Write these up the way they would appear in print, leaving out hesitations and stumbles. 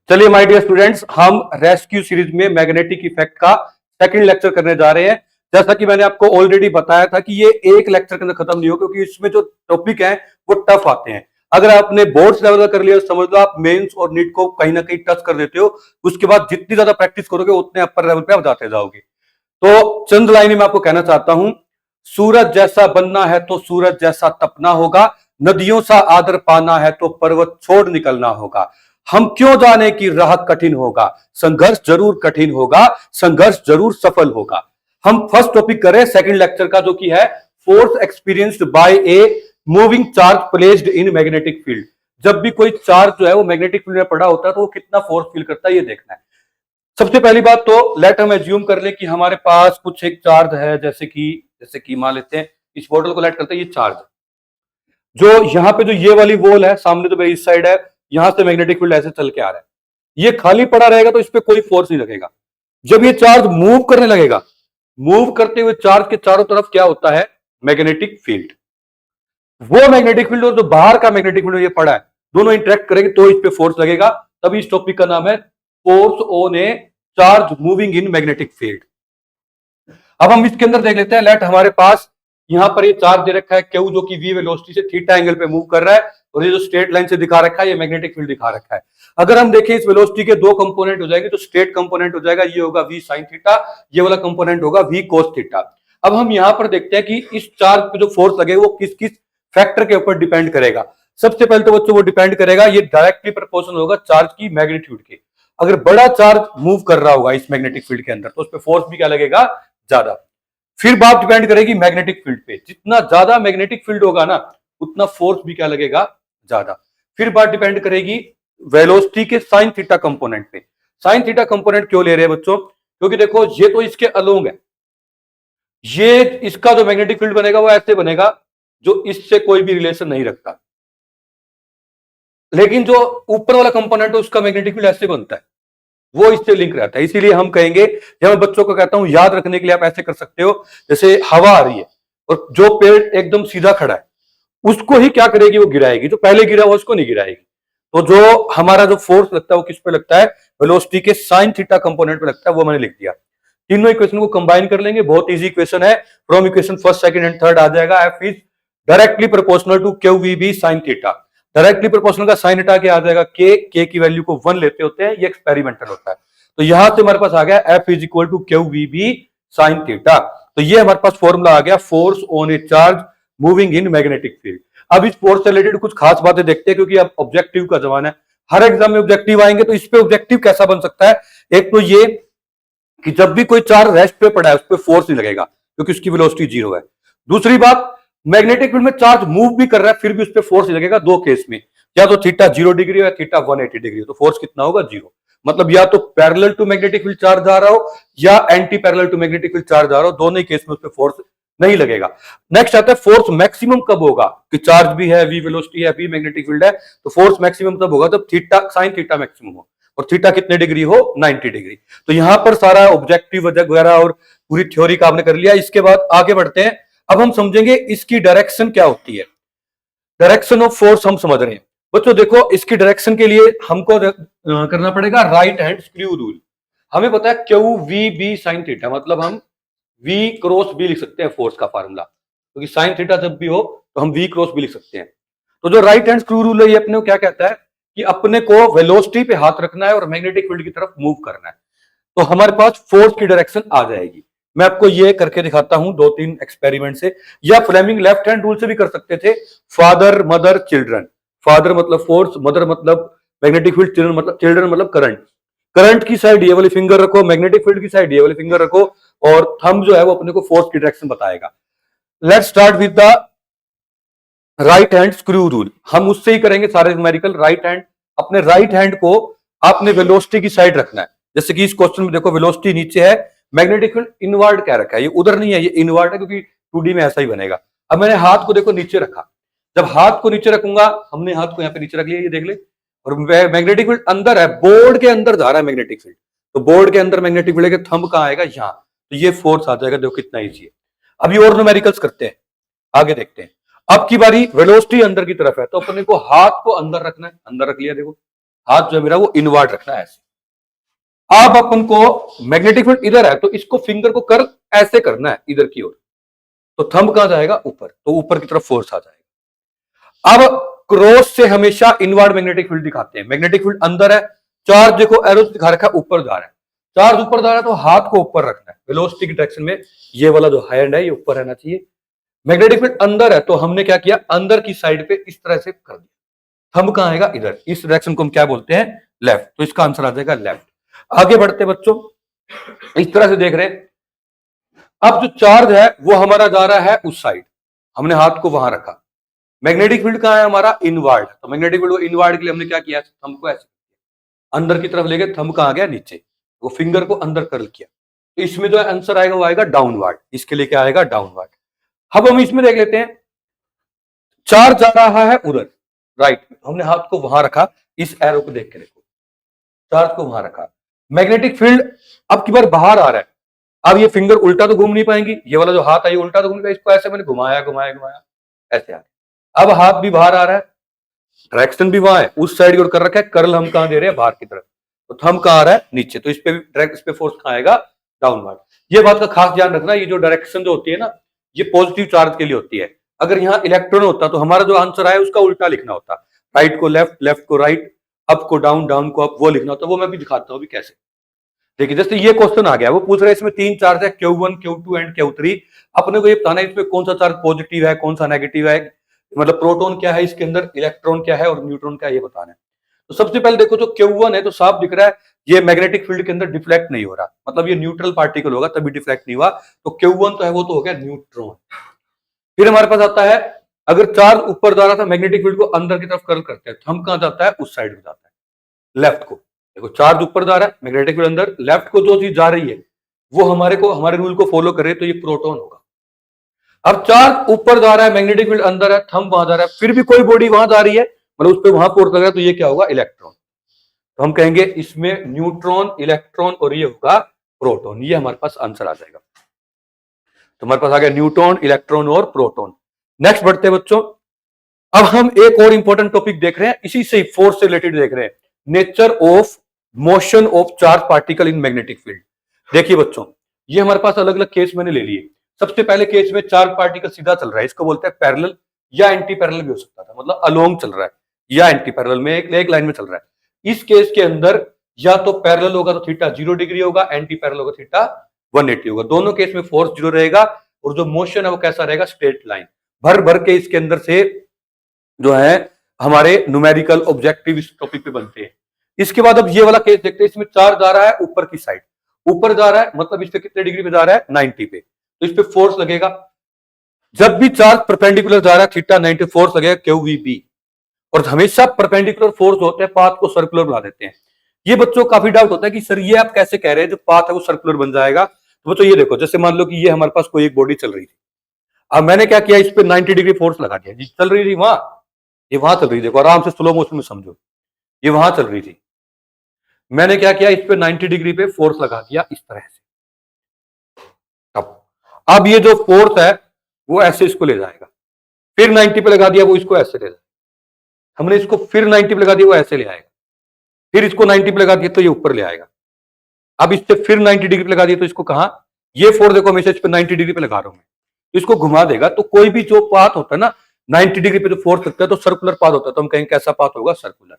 चलिए my dear students, हम rescue series में मैग्नेटिक इफेक्ट का सेकंड लेक्चर करने जा रहे हैं। जैसा कि मैंने आपको ऑलरेडी बताया था कि ये एक लेक्चर के अंदर खत्म नहीं हो, क्योंकि इसमें जो टॉपिक है वो टफ आते हैं। अगर आपने बोर्ड्स लेवल का कर लिया समझ लो आप मेंस और नीट को कहीं ना कहीं टच कर देते हो। उसके बाद जितनी ज्यादा प्रैक्टिस करोगे उतने अपर लेवल पे आप जाते जाओगे। तो चंद लाइनें मैं आपको कहना चाहता हूं। सूरज जैसा बनना है तो सूरज जैसा तपना होगा, नदियों सा आदर पाना है तो पर्वत छोड़ निकलना होगा। हम क्यों जाने की राह कठिन होगा, संघर्ष जरूर कठिन होगा, संघर्ष जरूर सफल होगा। हम फर्स्ट टॉपिक करें सेकंड लेक्चर का, जो कि है force experienced bye a moving charge placed in magnetic field. जब भी कोई चार्ज जो है वो मैग्नेटिक फील्ड में पड़ा होता है तो वो कितना फोर्स फील करता है ये देखना है। सबसे पहली बात तो लेट हम एज्यूम कर ले कि हमारे पास कुछ एक चार्ज है, जैसे कि मान लेते हैं इस बॉटल को लेट करते हैं, ये चार्ज जो यहाँ पे जो ये वाली वॉल है सामने तो मेरी इस साइड है, यहां से मैग्नेटिक फील्ड ऐसे चल के आ रहा है। ये खाली पड़ा रहेगा तो इस पे कोई फोर्स नहीं लगेगा। जब ये चार्ज मूव करने लगेगा, मूव करते हुए चार्ज के चारों तरफ क्या होता है, मैग्नेटिक फील्ड। वो मैग्नेटिक फील्ड और जो बाहर का मैग्नेटिक फील्ड ये पड़ा है, दोनों इंटरेक्ट करेंगे तो इस पे फोर्स लगेगा। तभी इस टॉपिक का नाम है force on a charge moving in magnetic field. अब हम इसके अंदर देख लेते हैं। लेट हमारे पास यहां पर ये चार्ज दे रखा है क्यू, जो कि वी वेलोसिटी से थीटा एंगल पे मूव कर रहा है, और ये जो स्ट्रेट लाइन से दिखा रखा है ये मैग्नेटिक फील्ड दिखा रखा है। अगर हम देखें इस वेलोसिटी के दो कंपोनेंट हो जाएंगे, तो स्ट्रेट कंपोनेंट हो जाएगा ये होगा वी साइन थीटा, ये वाला कंपोनेंट होगा वी कोस थीटा। अब हम यहां पर देखते हैं कि इस चार्ज पे जो फोर्स लगेगा वो किस किस फैक्टर के ऊपर डिपेंड करेगा। सबसे पहले तो बच्चों वो डिपेंड करेगा, ये डायरेक्टली प्रोपोर्शनल होगा चार्ज की मैग्नीट्यूड के। अगर बड़ा चार्ज मूव कर रहा होगा इस मैग्नेटिक फील्ड के अंदर तो उस पर फोर्स भी क्या लगेगा, ज्यादा। फिर बात डिपेंड करेगी मैग्नेटिक फील्ड पे, जितना ज्यादा मैग्नेटिक फील्ड होगा ना उतना फोर्स भी क्या लगेगा, ज्यादा। फिर बात डिपेंड करेगी वेलोसिटी के साइन थीटा कंपोनेंट पे। साइन थीटा कंपोनेंट क्यों ले रहे हैं बच्चों, क्योंकि देखो ये तो इसके अलोंग है, ये इसका जो मैग्नेटिक फील्ड बनेगा वो ऐसे बनेगा जो इससे कोई भी रिलेशन नहीं रखता, लेकिन जो ऊपर वाला कंपोनेंट है उसका मैग्नेटिक फील्ड ऐसे बनता है, वो इससे लिंक रहता है। इसीलिए हम कहेंगे, जब मैं बच्चों को कहता हूं याद रखने के लिए आप ऐसे कर सकते हो, जैसे हवा आ रही है और जो पेड़ एकदम सीधा खड़ा है उसको ही क्या करेगी, वो गिराएगी, जो पहले गिरा हुआ उसको नहीं गिराएगी। तो जो हमारा जो फोर्स लगता है वो किस पे लगता है, वेलोसिटी के साइन थीटा कंपोनेंट पे लगता है, वो मैंने लिख दिया। तीनों इक्वेशन को कंबाइन कर लेंगे, बहुत इजी इक्वेशन है। From equation first second and third आ जाएगा, F is directly proportional to Q we B sine theta. Directly proportional का साइन हटा के आ जाएगा के की वैल्यू को 1 लेते होते हैं, ये एक्सपेरिमेंटल होता है। तो यहां से हमारे पास आ गया F is equal to Q we B sine theta. तो ये हमारे पास फॉर्मूला आ गया force on a charge moving in magnetic field. अब इस फोर्स से रिलेटेड कुछ खास बातें देखते हैं, क्योंकि अब ऑब्जेक्टिव का जमाना है, हर एग्जाम में ऑब्जेक्टिव आएंगे। तो इस पे ऑब्जेक्टिव कैसा बन सकता है, एक तो ये कि जब भी कोई चार्ज रेस्ट पे पड़ा है उस पर फोर्स नहीं लगेगा क्योंकि उसकी वेलोसिटी जीरो है। दूसरी बात, मैग्नेटिक फील्ड में चार्ज मूव भी कर रहा है फिर भी उस पर फोर्स नहीं लगेगा दो केस में, या तो थीटा 0 डिग्री हो या थीटा 180 डिग्री हो, तो फोर्स कितना होगा, जीरो। मतलब या तो parallel to magnetic field charge आ रहा हो या anti parallel to magnetic field charge आ रहा हो, दोनों ही केस में उस पर फोर्स नहीं लगेगा। नेक्स्ट आता है फोर्स मैक्सिमम कब होगा, कि चार्ज भी है, वी वेलोसिटी है, वी मैग्नेटिक फील्ड है, तो फोर्स मैक्सिमम तब होगा जब थीटा साइन थीटा मैक्सिमम हो, और थीटा कितने डिग्री हो, 90 डिग्री। तो यहां पर सारा ऑब्जेक्टिव वगैरह और पूरी थ्योरी का आपने कर लिया। इसके बाद आगे बढ़ते हैं। अब हम समझेंगे इसकी डायरेक्शन क्या होती है। डायरेक्शन ऑफ फोर्स हम समझ रहे हैं बच्चों। देखो इसकी डायरेक्शन के लिए हमको करना पड़ेगा राइट हैंड स्क्रू रूल। हमें पता है q we B sine theta, मतलब हम वी क्रॉस बी लिख सकते हैं फोर्स का फार्मूला, क्योंकि साइन थीटा जब भी हो तो हम वी क्रॉस बी लिख सकते हैं। तो जो राइट हैंड स्क्रू रूल है ये अपने को क्या कहता है कि अपने को वेलोसिटी पे हाथ रखना है और मैग्नेटिक फील्ड की तरफ मूव करना है, तो हमारे पास फोर्स की डायरेक्शन आ जाएगी। मैं आपको ये करके दिखाता हूं 2-3 एक्सपेरिमेंट से, या फ्लेमिंग लेफ्ट हैंड रूल से भी कर सकते थे। फादर मदर चिल्ड्रन, फादर मतलब फोर्स, मदर मतलब मैग्नेटिक फील्ड, चिल्ड्रन मतलब करंट। करंट की साइड ये वाली फिंगर रखो, मैग्नेटिक फील्ड की साइड ये वाली फिंगर रखो, और थंब जो है वो अपने को फोर्स की डायरेक्शन बताएगा। Let's start with the right hand screw rule. हम उससे ही करेंगे सारे न्यूमेरिकल। राइट हैंड, अपने राइट हैंड को आपने वेलोसिटी की साइड रखना है। जैसे कि इस क्वेश्चन में देखो वेलोसिटी नीचे है, मैग्नेटिक फील्ड इनवर्ड क्या रखा है, ये उधर नहीं है, ये इनवर्ड है, क्योंकि 2D में ऐसा ही बनेगा। अब मैंने हाथ को देखो नीचे रखा, जब हाथ को नीचे रखूंगा, हमने हाथ को यहाँ पे नीचे रख लिया, ये देख ले, और मैग्नेटिक फील्ड अंदर है, बोर्ड के अंदर जा रहा है मैग्नेटिक फील्ड, तो बोर्ड के अंदर मैग्नेटिक फील्ड के थंब कहाँ आएगा, यहाँ, तो ये फोर्स आ जाएगा। देखो कितना ईजी है। अभी और न्यूमेरिकल्स करते हैं, आगे देखते हैं। अब की बारी वेलोसिटी अंदर की तरफ है, तो अपने को हाथ को अंदर रखना है, अंदर रख लिया देखो, हाथ जो है मेरा वो इनवर्ट रखना है ऐसे। अब अपन को मैग्नेटिक फील्ड इधर है तो इसको फिंगर को कर ऐसे करना है इधर की ओर, तो थंब कहां जाएगा ऊपर, तो ऊपर की तरफ फोर्स आ जाएगा। अब क्रॉस से हमेशा इनवर्ड मैग्नेटिक फील्ड दिखाते हैं। मैग्नेटिक फील्ड अंदर है, चार्ज देखो एरो दिखा रखा है ऊपर जा रहा है, चार्ज ऊपर जा रहा है तो हाथ को ऊपर रखना है वेलोसिटी की डायरेक्शन में, ये वाला जो हैंड है ये ऊपर रहना चाहिए। मैग्नेटिक फील्ड अंदर है तो हमने क्या किया, अंदर की साइड पे इस तरह से कर दिया, थंब कहां आएगा इधर, इस डायरेक्शन को हम क्या बोलते हैं लेफ्ट, तो इसका आंसर आ जाएगा लेफ्ट। आगे बढ़ते बच्चों, इस तरह से देख रहे हैं। अब जो चार्ज है वो हमारा जा रहा है उस साइड, हमने हाथ को वहां रखा, मैग्नेटिक फील्ड कहां है हमारा इनवर्ड, तो मैग्नेटिक फील्ड इनवर्ड के लिए हमने क्या किया, थंब को ऐसे अंदर की तरफ लेके, थंब कहां गया नीचे, वो फिंगर को अंदर कर्ल किया, तो इसमें जो आंसर आएगा वो आएगा डाउनवर्ड, इसके लिए क्या आएगा डाउनवर्ड। अब हम इसमें देख लेते हैं, चार्ज जा रहा है उधर राइट, हमने हाथ को वहां रखा, इस एरो को देख के देखो, चार्ज को वहां रखा, मैग्नेटिक फील्ड अब की बार बाहर आ रहा है, अब ये फिंगर उल्टा तो घूम नहीं पाएंगी, ये वाला जो हाथ है ये उल्टा तो घूम नहीं पाएगा, इसको ऐसे मैंने घुमाया घुमाया घुमाया ऐसे आ गया। अब हाथ भी बाहर आ रहा है, डायरेक्शन भी वहां है उस साइड की ओर कर रखा है, कर्ल हम कहां दे रहे हैं बाहर की तरफ, तो थंब कहां आ रहा है नीचे, तो इस पे भी डायरेक्ट, इस पे फोर्स कहां आएगा डाउनवर्ड। ये बात का खास ध्यान रखना, ये जो डायरेक्शन जो होती है ना ये पॉजिटिव चार्ज के लिए होती है, अगर यहाँ इलेक्ट्रॉन होता तो हमारा जो आंसर आया उसका उल्टा लिखना होता, राइट को लेफ्ट, लेफ्ट को राइट, अप को डाउन, डाउन को अप, वो लिखना होता, वो मैं भी दिखाता हूँ अभी कैसे। देखिए जैसे ये क्वेश्चन आ गया, वो पूछ रहे हैं इसमें तीन चार्ज है Q1 Q2 एंड Q3, अपने को ये बताना है इसमें कौन सा चार्ज पॉजिटिव है कौन सा नेगेटिव है, मतलब प्रोटॉन क्या है इसके अंदर, इलेक्ट्रॉन क्या है और न्यूट्रॉन क्या है ये बताना है। तो सबसे पहले देखो जो Q1 है तो साफ दिख रहा है ये मैग्नेटिक फील्ड के अंदर डिफ्लेक्ट नहीं हो रहा, मतलब ये न्यूट्रल पार्टिकल होगा तभी डिफ्लेक्ट नहीं हुआ, तो Q1 तो है वो तो हो गया न्यूट्रॉन। फिर हमारे पास आता है, अगर चार्ज ऊपर जा रहा था मैग्नेटिक फील्ड को अंदर की तरफ कर्ल करते हैं, थंब कहां जाता है उस साइड में जाता है लेफ्ट को, देखो चार्ज ऊपर जा रहा है मैग्नेटिक फील्ड अंदर, लेफ्ट को जो चीज जा रही है वो हमारे रूल को फॉलो करे तो ये प्रोटॉन होगा। अब चार्ज ऊपर जा रहा है मैग्नेटिक फील्ड अंदर है, थंब वहां जा रहा है, फिर भी कोई बॉडी वहां जा रही है, मतलब उस पर वहां फोर्स लग रहा है, तो ये क्या होगा इलेक्ट्रॉन, तो हम कहेंगे इसमें न्यूट्रॉन, इलेक्ट्रॉन और ये होगा प्रोटॉन, ये हमारे पास आंसर आ जाएगा। तो हमारे पास आ गया न्यूट्रॉन, इलेक्ट्रॉन और प्रोटॉन। नेक्स्ट बढ़ते हैं बच्चों, अब हम एक और इंपॉर्टेंट टॉपिक देख रहे हैं, इसी से फोर्स से रिलेटेड देख रहे हैं, nature of motion of charge particle in magnetic field. देखिए बच्चों ये हमारे पास अलग अलग केस मैंने ले लिए। सबसे पहले केस में चार्ज पार्टिकल सीधा चल रहा है, इसको बोलते हैं पैरेलल, या एंटी पैरेलल भी हो सकता था, मतलब अलोंग चल रहा है या एंटी पैरेलल में एक लाइन में चल रहा है। इस केस के अंदर या तो पैरेलल होगा तो थीटा 0 डिग्री होगा, एंटी पैरेलल होगा थीटा 180 होगा, दोनों केस में फोर्स 0 रहेगा, और जो मोशन है वो कैसा रहेगा स्ट्रेट लाइन, भर भर के इसके अंदर से जो है हमारे न्यूमेरिकल ऑब्जेक्टिव इस टॉपिक पे बनते हैं। इसके बाद अब ये वाला केस देखते हैं, इसमें चार्ज जा रहा है ऊपर की साइड, ऊपर जा रहा है मतलब इस पे कितने डिग्री पे जा रहा है 90 पे, तो इस पे फोर्स लगेगा, जब भी चार्ज परपेंडिकुलर जा रहा है थीटा 90 फोर्स लगेगा QVB, और हमेशा परपेंडिकुलर फोर्स होते हैं पाथ को सर्कुलर बना देते हैं। ये बच्चों काफी डाउट होता है कि सर ये आप कैसे कह रहे हैं जो पाथ है वो सर्कुलर बन जाएगा, तो बच्चों ये देखो जैसे मान लो कि ये हमारे पास कोई एक बॉडी चल रही थी, अब मैंने क्या किया इस पे 90 डिग्री फोर्स लगा दिया, जी चल रही थी वहां, ये वहां चल रही थी, देखो आराम से स्लो मोशन में समझो, ये वहां चल रही थी, मैंने क्या किया इस पे 90 डिग्री पे फोर्स लगा दिया इस तरह से, अब ये जो फोर्स है वो ऐसे इसको ले जाएगा, फिर 90 पे लगा दिया वो इसको ऐसे ले जाएगा, हमने इसको फिर 90 पे लगा दिया वो ऐसे ले आएगा, फिर इसको 90 पे लगा दिया तो ये ऊपर ले आएगा, अब इससे फिर 90 डिग्री पे लगा दिया तो इसको कहा, ये फोर्स देखो हमेशा इस पे 90 डिग्री पे लगा रहा हूं मैं, इसको घुमा देगा, तो कोई भी जो पाथ होता है ना 90 डिग्री पे जो फोर्स लगता है तो सर्कुलर पाथ होता है, तो हम कहेंगे कैसा पाथ होगा सर्कुलर।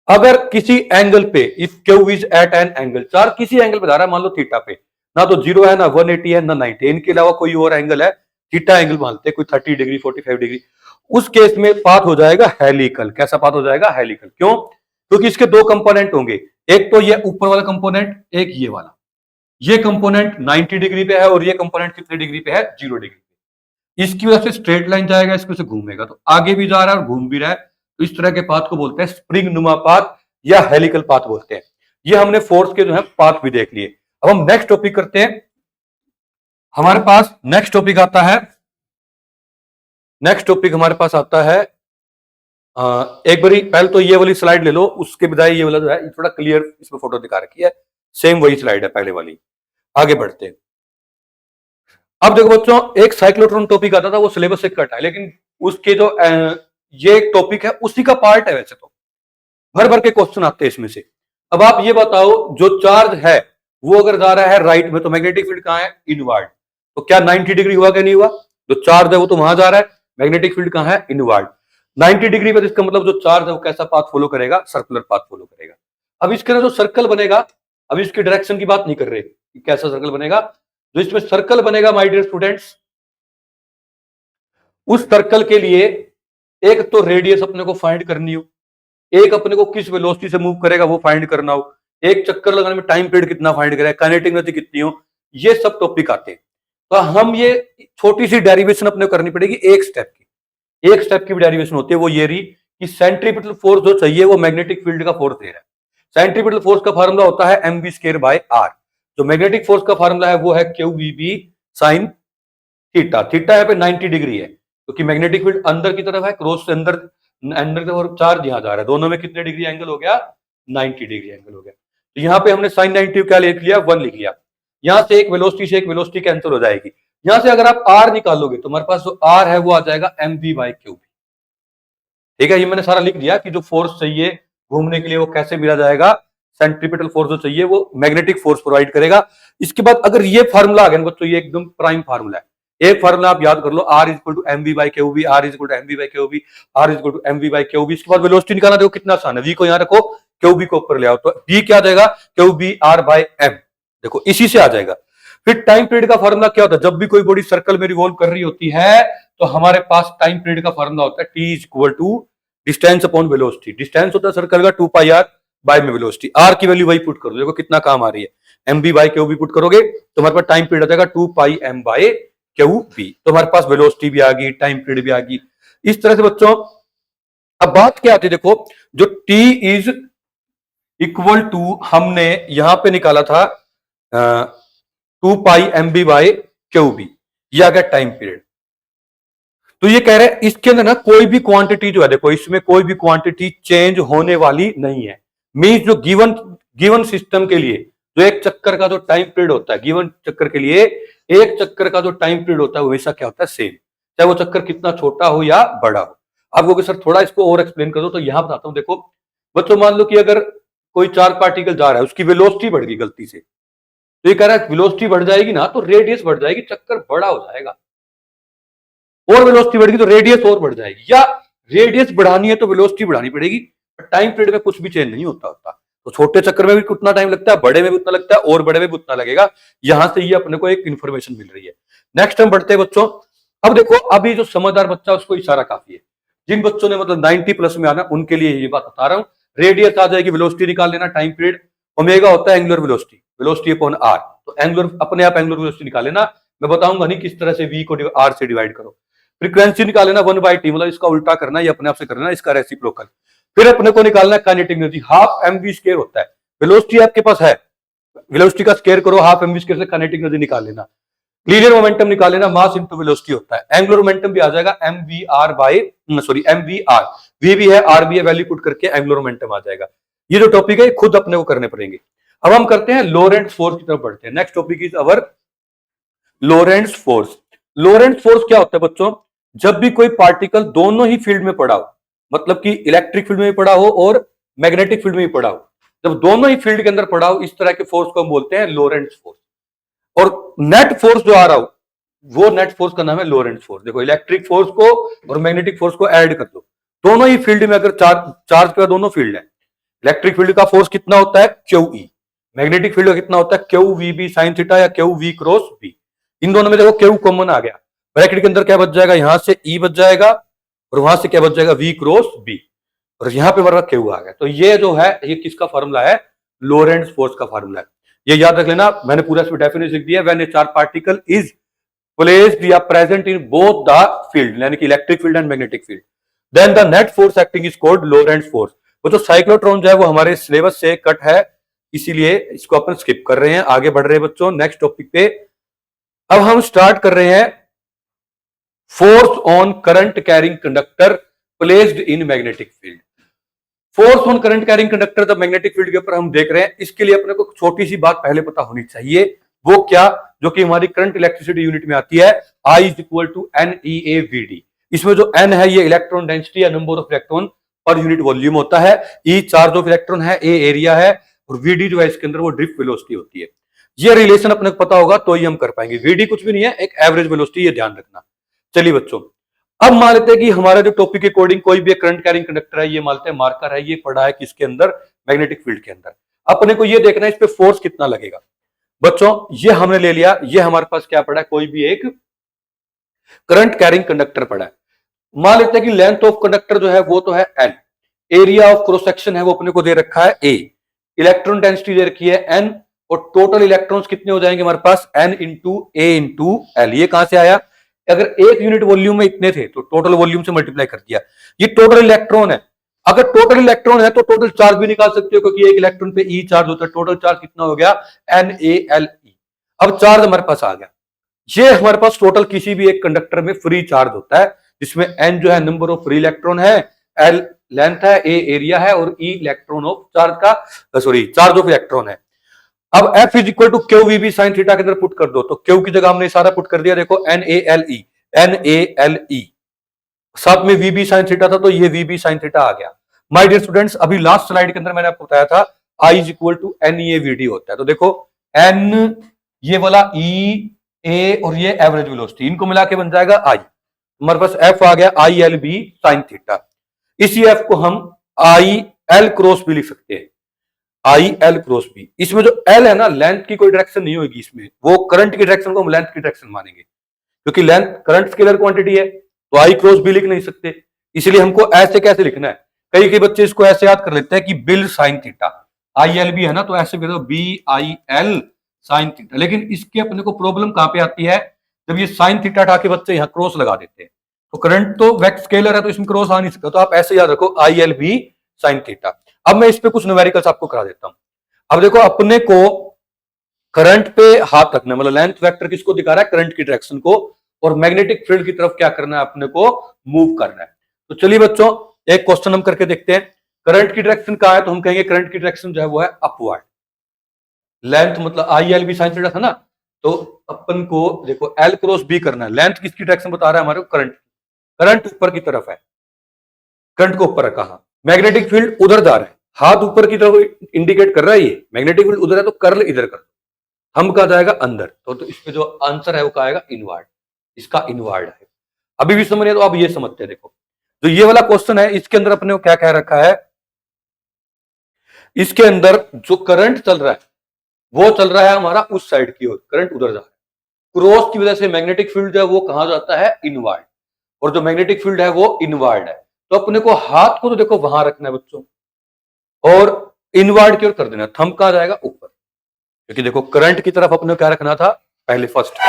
अगर किसी एंगल पे if Q is at an angle, charge किसी एंगल पे जा रहा है मान लो थीटा पे, ना तो 0 है ना 180 है ना 90, इनके अलावा कोई और एंगल है, थीटा एंगल मानते हैं कोई 30 डिग्री 45 डिग्री, उस केस में पाथ हो जाएगा हेलिकल। कैसा पाथ हो जाएगा हेलिकल, क्यों, क्योंकि इसके दो कंपोनेंट होंगे, एक तो ये ऊपर वाला कंपोनेंट, एक ये वाला, ये कंपोनेंट 90 डिग्री पे है और ये कंपोनेंट कितने डिग्री पे है 0 डिग्री पे, इसकी वजह से स्ट्रेट लाइन जाएगा, इसको से घूमेगा, तो आगे भी जा रहा है और घूम भी रहा है, तो इस तरह के पाथ को बोलते हैं स्प्रिंग नुमा पाथ या हेलिकल पाथ बोलते हैं। ये हमने फोर्स के जो है पाथ भी देख लिए। अब हम नेक्स्ट टॉपिक करते हैं, हमारे पास नेक्स्ट टॉपिक आता है, नेक्स्ट टॉपिक हमारे पास आता है एक बारी पहले तो ये वाली स्लाइड ले लो, उसके बजाय ये वाला जो है थोड़ा क्लियर इसमें फोटो दिखा रखी है, सेम वही स्लाइड है पहले वाली। आगे बढ़ते हैं, अब देखो बच्चों एक साइक्लोट्रॉन टॉपिक आता था वो सिलेबस से कट है, लेकिन उसके जो ये टॉपिक है उसी का पार्ट है वैसे तो, भर भर के क्वेश्चन आते हैं इसमें से। अब आप ये बताओ, जो चार्ज है वो अगर जा रहा है राइट में तो मैग्नेटिक फील्ड कहां है? इनवर्ड। तो क्या 90 डिग्री हुआ क्या नहीं हुआ? जो चार्ज है वो तो वहां जा रहा है, मैग्नेटिक फील्ड कहां है? इनवर्ड। 90 डिग्री पर इसका मतलब जो चार्ज है वो कैसा पाथ फॉलो करेगा? सर्कुलर पाथ फॉलो करेगा। अब इसके अंदर जो सर्कल बनेगा, अब इसकी डायरेक्शन की बात नहीं कर रहे कि कैसा सर्कल बनेगा, जो इसमें सर्कल बनेगा माय डियर स्टूडेंट्स, उस सर्कल के लिए एक तो रेडियस अपने को फाइंड करनी हो, एक अपने को किस वेलोसिटी से मूव करेगा वो फाइंड करना हो, एक चक्कर लगाने में टाइम पीरियड कितना फाइंड करेगा, काइनेटिक एनर्जी कितनी हो, ये सब टॉपिक आते हैं। तो हम ये छोटी सी डेरिवेशन अपने को करनी पड़ेगी एक स्टेप की। एक स्टेप की भी डेरिवेशन होती है, वो ये रही कि सेंट्रीपिटल फोर्स जो चाहिए वो मैग्नेटिक फील्ड का फोर्स दे रहा है। सेंट्रीपिटल फोर्स का फार्मूला होता है mv स्क्वायर बाय r। जो मैग्नेटिक फोर्स का फार्मूला है वो है QVB साइन थीटा। थीटा यहाँ पे 90 डिग्री है क्योंकि मैग्नेटिक फील्ड अंदर की तरफ है, क्रॉस से अंदर की तरफ, और चार्ज यहां जा रहा है, दोनों में कितने डिग्री एंगल हो गया? 90 डिग्री एंगल हो गया। तो यहाँ पे हमने साइन 90 क्या लिख लिया? 1 लिख लिया। यहां से एक वेलोसिटी कैंसिल हो जाएगी। यहां से अगर आप r निकालोगे तो हमारे पास जो r है वो आ जाएगा mv बाई क्यूब। ठीक है, ये मैंने सारा लिख दिया कि जो फोर्स चाहिए घूमने के लिए वो कैसे मिला जाएगा। सेंट्रीपिटल फोर्स जो चाहिए वो मैग्नेटिक फोर्स प्रोवाइड करेगा। इसके बाद अगर ये फार्मूला आ गया बच्चों, ये एकदम प्राइम फार्मूला है। एक फार्मूला आप याद कर लो, r equal to m v by q b, r equal to m v by q b, r equal to m v by q b. इसके बाद वेलोसिटी निकालना, देखो कितना आसान है, v को यहां रखो, क्यू बी को ऊपर ले आओ, तो v क्या आ जाएगा? Q b r by m. देखो इसी से आ जाएगा। फिर टाइम पीरियड का फार्मूला क्या होता है? जब भी कोई बॉडी सर्कल में रिवॉल्व कर रही होती है तो हमारे पास टाइम पीरियड का फार्मूला होता है t equal to distance upon velocity. Distance होता है सर्कल का 2 पाई आर बाय में वेलोसिटी। आर की वैल्यू वही पुट कर दो, देखो कितना काम आ रही है, m b by q b put करोगे तो हमारे पास टाइम पीरियड आ जाएगा 2 pi m by Q b. तो हमारे पास वेलोसिटी भी आ गई, टाइम पीरियड भी आ गई। इस तरह से बच्चों अब बात क्या आती है, देखो जो t इज इक्वल टू हमने यहां पे निकाला था 2 pi M B by Q B, ये आ गया टाइम पीरियड। तो ये कह रहे हैं इसके अंदर ना कोई भी क्वांटिटी जो है, देखो इसमें कोई भी क्वांटिटी चेंज होने वाली नहीं है। मींस जो गिवन सिस्टम के लिए जो एक चक्कर का जो टाइम पीरियड होता है, गिवन चक्कर के लिए एक चक्कर का जो टाइम पीरियड होता है वो हमेशा क्या होता है? सेम, चाहे वो चक्कर कितना छोटा हो या बड़ा हो। आप कहोगे सर थोड़ा इसको और एक्सप्लेन करो, तो यहां बताता हूं। देखो बच्चों, मान लो कि अगर कोई चार्ज पार्टिकल जा रहा है, उसकी वेलोसिटी बढ़ गई गलती से, तो ये कह रहा है वेलोसिटी बढ़ जाएगी ना तो रेडियस बढ़ जाएगी, चक्कर बड़ा हो जाएगा। और वेलोसिटी बढ़ेगी तो रेडियस और बढ़ जाएगी, या रेडियस बढ़ानी है तो वेलोसिटी बढ़ानी पड़ेगी। टाइम पीरियड में कुछ भी चेंज नहीं होता। तो छोटे चक्कर में भी कितना टाइम लगता है, बड़े में भी उतना लगता है, और बड़े में भी उतना लगेगा। यहां से ये अपने को एक इंफॉर्मेशन मिल रही है। नेक्स्ट हम बढ़ते हैं बच्चों। अब देखो, अभी जो समझदार बच्चा उसको इशारा काफी है। जिन बच्चों ने मतलब 90 प्लस में आना उनके लिए ये बात बता रहा हूं। रेडियस आ जाएगी, वेलोसिटी निकाल लेना, टाइम पीरियड ओमेगा होता है angular velocity, velocity upon r. तो एंगुलर अपने आप एंगुलर वेलोसिटी निकाल लेना। मैं बताऊंगा नहीं किस तरह से वी को आर से डिवाइड करो। फ्रीक्वेंसी निकालना 1 बाई टी, मतलब इसका उल्टा करना, ये अपने आप से करना, इसका रेसिप्रोकल। फिर अपने को निकालना है kinetic energy, half m v square होता है। वेलोसिटी आपके पास है, वेलोसिटी का स्क्वायर करो, हाफ एम वी स्क्वायर से काइनेटिक एनर्जी निकाल लेना। लीनियर मोमेंटम निकाल लेना, मास इनटू वेलोसिटी होता है। एंगुलर मोमेंटम भी आ जाएगा m v r by, sorry m v r, v भी है आर भी है, वैल्यू पुट करके एंगुलर मोमेंटम आ जाएगा। ये जो टॉपिक है खुद अपने को करने पड़ेंगे। अब हम करते हैं लोरेंट्ज फोर्स की तरफ बढ़ते हैं। Next topic is our Lorentz force. Lorentz force क्या होता है बच्चों? जब भी कोई पार्टिकल दोनों ही फील्ड में पड़ा हो, मतलब कि इलेक्ट्रिक फील्ड में भी पड़ा हो और मैग्नेटिक फील्ड में भी पड़ा हो, जब दोनों ही फील्ड के अंदर पड़ा हो, इस तरह के फोर्स को हम बोलते हैं लोरेंट्ज फोर्स। और नेट फोर्स जो आ रहा हो वो नेट फोर्स का नाम है लोरेंट्ज फोर्स। देखो इलेक्ट्रिक फोर्स को और मैग्नेटिक फोर्स को ऐड कर दो, दोनों ही फील्ड में अगर चार्ज के दोनों फील्ड है, इलेक्ट्रिक फील्ड का फोर्स कितना होता है? Q E. मैग्नेटिक फील्ड का कितना होता है? Q we B sine theta या क्यू वी क्रॉस बी। इन दोनों में देखो क्यू कॉमन आ गया, ब्रैकेट के अंदर क्या बच जाएगा? यहां से ई बच जाएगा और वहां से क्या बच जाएगा? वी क्रॉस बी, और यहां पे वर्ग क्यू आ गया। तो ये जो है ये किसका फार्मूला है? लोरेंट्ज फोर्स का फार्मूला है। ये याद रख लेना, मैंने पूरा इसमें डेफिनेशन लिख दिया। When a charge particle is placed या present in both the field, यानी कि electric field and magnetic field, then the net force acting is called Lorentz force. वो जो साइक्लोट्रॉन जो है वो हमारे सिलेबस से कट है, इसीलिए इसको अपन स्किप कर रहे हैं। आगे बढ़ रहे हैं बच्चों नेक्स्ट टॉपिक पे। अब हम स्टार्ट कर रहे हैं force on current carrying conductor placed in magnetic field. Force on current carrying conductor जब मैग्नेटिक फील्ड के ऊपर हम देख रहे हैं, इसके लिए अपने को छोटी सी बात पहले पता होनी चाहिए। वो क्या? जो कि हमारी करंट इलेक्ट्रिसिटी यूनिट में आती है, I is equal to n e a we d. इसमें जो n है ये इलेक्ट्रॉन डेंसिटी या नंबर ऑफ इलेक्ट्रॉन पर यूनिट वॉल्यूम होता है, ई चार्ज ऑफ इलेक्ट्रॉन है, ए एरिया है, और वीडी जो है इसके अंदर वो ड्रिफ्ट वेलोसिटी होती है। ये रिलेशन अपने को पता होगा तो ही हम कर पाएंगे। वीडी कुछ भी नहीं है, एक एवरेज वेलोसिटी, ये ध्यान रखना। चलिए बच्चों, अब मान लेते हैं कि हमारा जो टॉपिक के अकॉर्डिंग कोई भी करंट कैरिंग कंडक्टर है, ये मानते हैं मार्कर है, ये पड़ा है किसके अंदर, मैग्नेटिक फील्ड के अंदर। अपने को ये देखना है इस पे फोर्स कितना लगेगा। बच्चों ये हमने ले लिया, ये हमारे पास क्या पड़ा है, कोई भी एक करंट कैरिंग कंडक्टर पड़ा है। मान लेते हैं कि लेंथ ऑफ कंडक्टर जो है वो तो है n, area of cross section है वो अपने को दे रखा है ए, इलेक्ट्रॉन डेंसिटी दे रखी है एन, और टोटल इलेक्ट्रॉन्स कितने हो जाएंगे हमारे पास, एन इंटू ए इंटू एल। ये कहां से आया, अगर एक यूनिट वॉल्यूम में इतने थे तो टोटल वॉल्यूम से मल्टीप्लाई कर दिया। ये टोटल इलेक्ट्रॉन है, अगर टोटल इलेक्ट्रॉन है तो टोटल चार्ज भी निकाल सकते हो, क्योंकि एक इलेक्ट्रॉन पे ई चार्ज होता है। टोटल चार्ज कितना हो गया, एन ए एल ई। अब चार्ज हमारे पास आ गया। ये हमारे पास टोटल किसी भी एक कंडक्टर में फ्री चार्ज होता है, जिसमें एन जो है नंबर ऑफ फ्री इलेक्ट्रॉन है, एल लेंथ है, ए एरिया है, और ई इलेक्ट्रॉन ऑफ चार्ज का चार्ज ऑफ इलेक्ट्रॉन है। अब F is equal to Q we B sine theta के अंदर पुट कर दो, तो क्यू की जगह हमने सारा पुट कर दिया। देखो N A L E, N A L E, साथ में वी बी साइन थीटा था तो ये वी बी साइन थीटा आ गया। माय डियर स्टूडेंट्स, अभी लास्ट स्लाइड के अंदर मैंने आपको बताया था I is equal to N A we D होता है। तो देखो एन, ये वाला ई ए और ये एवरेज वेलोसिटी, इनको मिला के बन जाएगा आई। हमारे पास एफ आ गया I l b sine theta. इसी एफ को हम आई एल क्रॉस भी लिख सकते हैं, आई एल क्रॉस बी। इसमें जो एल है ना, लेंथ की कोई डायरेक्शन नहीं होगी इसमें, वो करंट की डायरेक्शन को हम लेंथ की डायरेक्शन मानेंगे, क्योंकि लेंथ करंट स्केलर क्वांटिटी है, तो आई क्रॉस बी लिख नहीं सकते। इसलिए हमको ऐसे कैसे लिखना है, कई बच्चे इसको ऐसे याद कर लेते हैं कि b i l sine theta, I l b है ना, तो ऐसे कह दो b I l sine theta. लेकिन इसके अपने को प्रॉब्लम कहां पे आती है, जब ये साइन थीटा हटा के बच्चे यहाँ क्रॉस लगा देते हैं, तो करंट तो वेक्टर स्केलर है तो इसमें क्रॉस आ नहीं सकता, तो आप ऐसे याद रखो I l b sine theta. अब मैं इस पे कुछ न्यूमेरिकल्स आपको करा देता हूं। अब देखो अपने को करंट पे हाथ रखना है, मतलब लेंथ वेक्टर किसको दिखा रहा है, करंट की डायरेक्शन को, और मैग्नेटिक फील्ड की तरफ क्या करना है, अपने को मूव करना है। तो चलिए बच्चों एक क्वेश्चन हम करके देखते हैं। करंट की डायरेक्शन कहां है, तो हम कहेंगे करंट की डायरेक्शन जो है वो है अपवर्ड। लेंथ मतलब I l b sine theta था ना, तो अपन को देखो एल क्रॉस बी करना है। लेंथ किसकी डायरेक्शन बता रहा है हमारे को, करंट, करंट ऊपर की तरफ है, करंट को ऊपर रखा, हाँ मैग्नेटिक फील्ड उधर जा रहा है, हाथ ऊपर की तरफ इंडिकेट कर रहा है, ये मैग्नेटिक फील्ड उधर है तो कर्ल इधर कर, हम कहा जाएगा अंदर, तो इसमें जो आंसर है वो कहा आएगा इनवर्ड, इसका इनवर्ड है। अभी भी समझ रहे तो आप ये समझते हैं। देखो जो ये वाला क्वेश्चन है इसके अंदर अपने को क्या कह रखा है, इसके अंदर जो करंट चल रहा है वो चल रहा है हमारा उस साइड की ओर, करंट उधर जा रहा है, क्रॉस की वजह से मैग्नेटिक फील्ड जो है वो कहां जाता है, इनवर्ड, और जो मैग्नेटिक फील्ड है वो इनवर्ड है। तो अपने को हाथ को तो देखो वहां रखना है बच्चों, और इनवर्ड की ओर कर देना, थंब कहां जाएगा, ऊपर, क्योंकि देखो करंट की तरफ अपने को क्या रखना था, पहले फर्स्ट।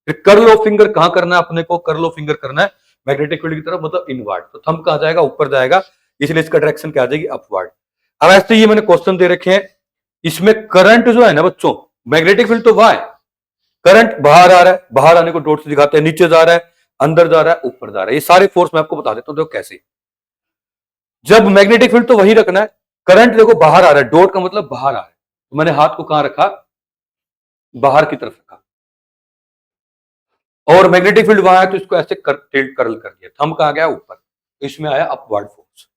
फिर कर्ल ऑफ फिंगर कहां करना है अपने को, कर्ल ऑफ फिंगर करना है मैग्नेटिक फील्ड की तरफ, मतलब इनवर्ड, तो थंब कहां जाएगा, ऊपर जाएगा, इसलिए इसका डायरेक्शन क्या आ जाएगी, अपवर्ड। अब ऐसे ये मैंने क्वेश्चन दे रखे हैं, इसमें करंट जो है ना बच्चों, मैग्नेटिक फील्ड तो वहां है, करंट बाहर आ रहा है, बाहर आने को डॉट से दिखाते हैं, नीचे जा रहा है, अंदर जा रहा है, ऊपर जा रहा है, ये सारे फोर्स मैं आपको बता देता हूं। देखो कैसे, जब मैग्नेटिक फील्ड तो वही रखना है, करंट देखो बाहर आ रहा है, डॉट का मतलब बाहर आ रहा है, तो मैंने हाथ को कहां रखा, बाहर की तरफ रखा, और मैग्नेटिक फील्ड वहां है तो इसको ऐसे कर्ल कर दिया, थंब कहां गया, ऊपर, तो इसमें आया अपवर्ड फोर्स।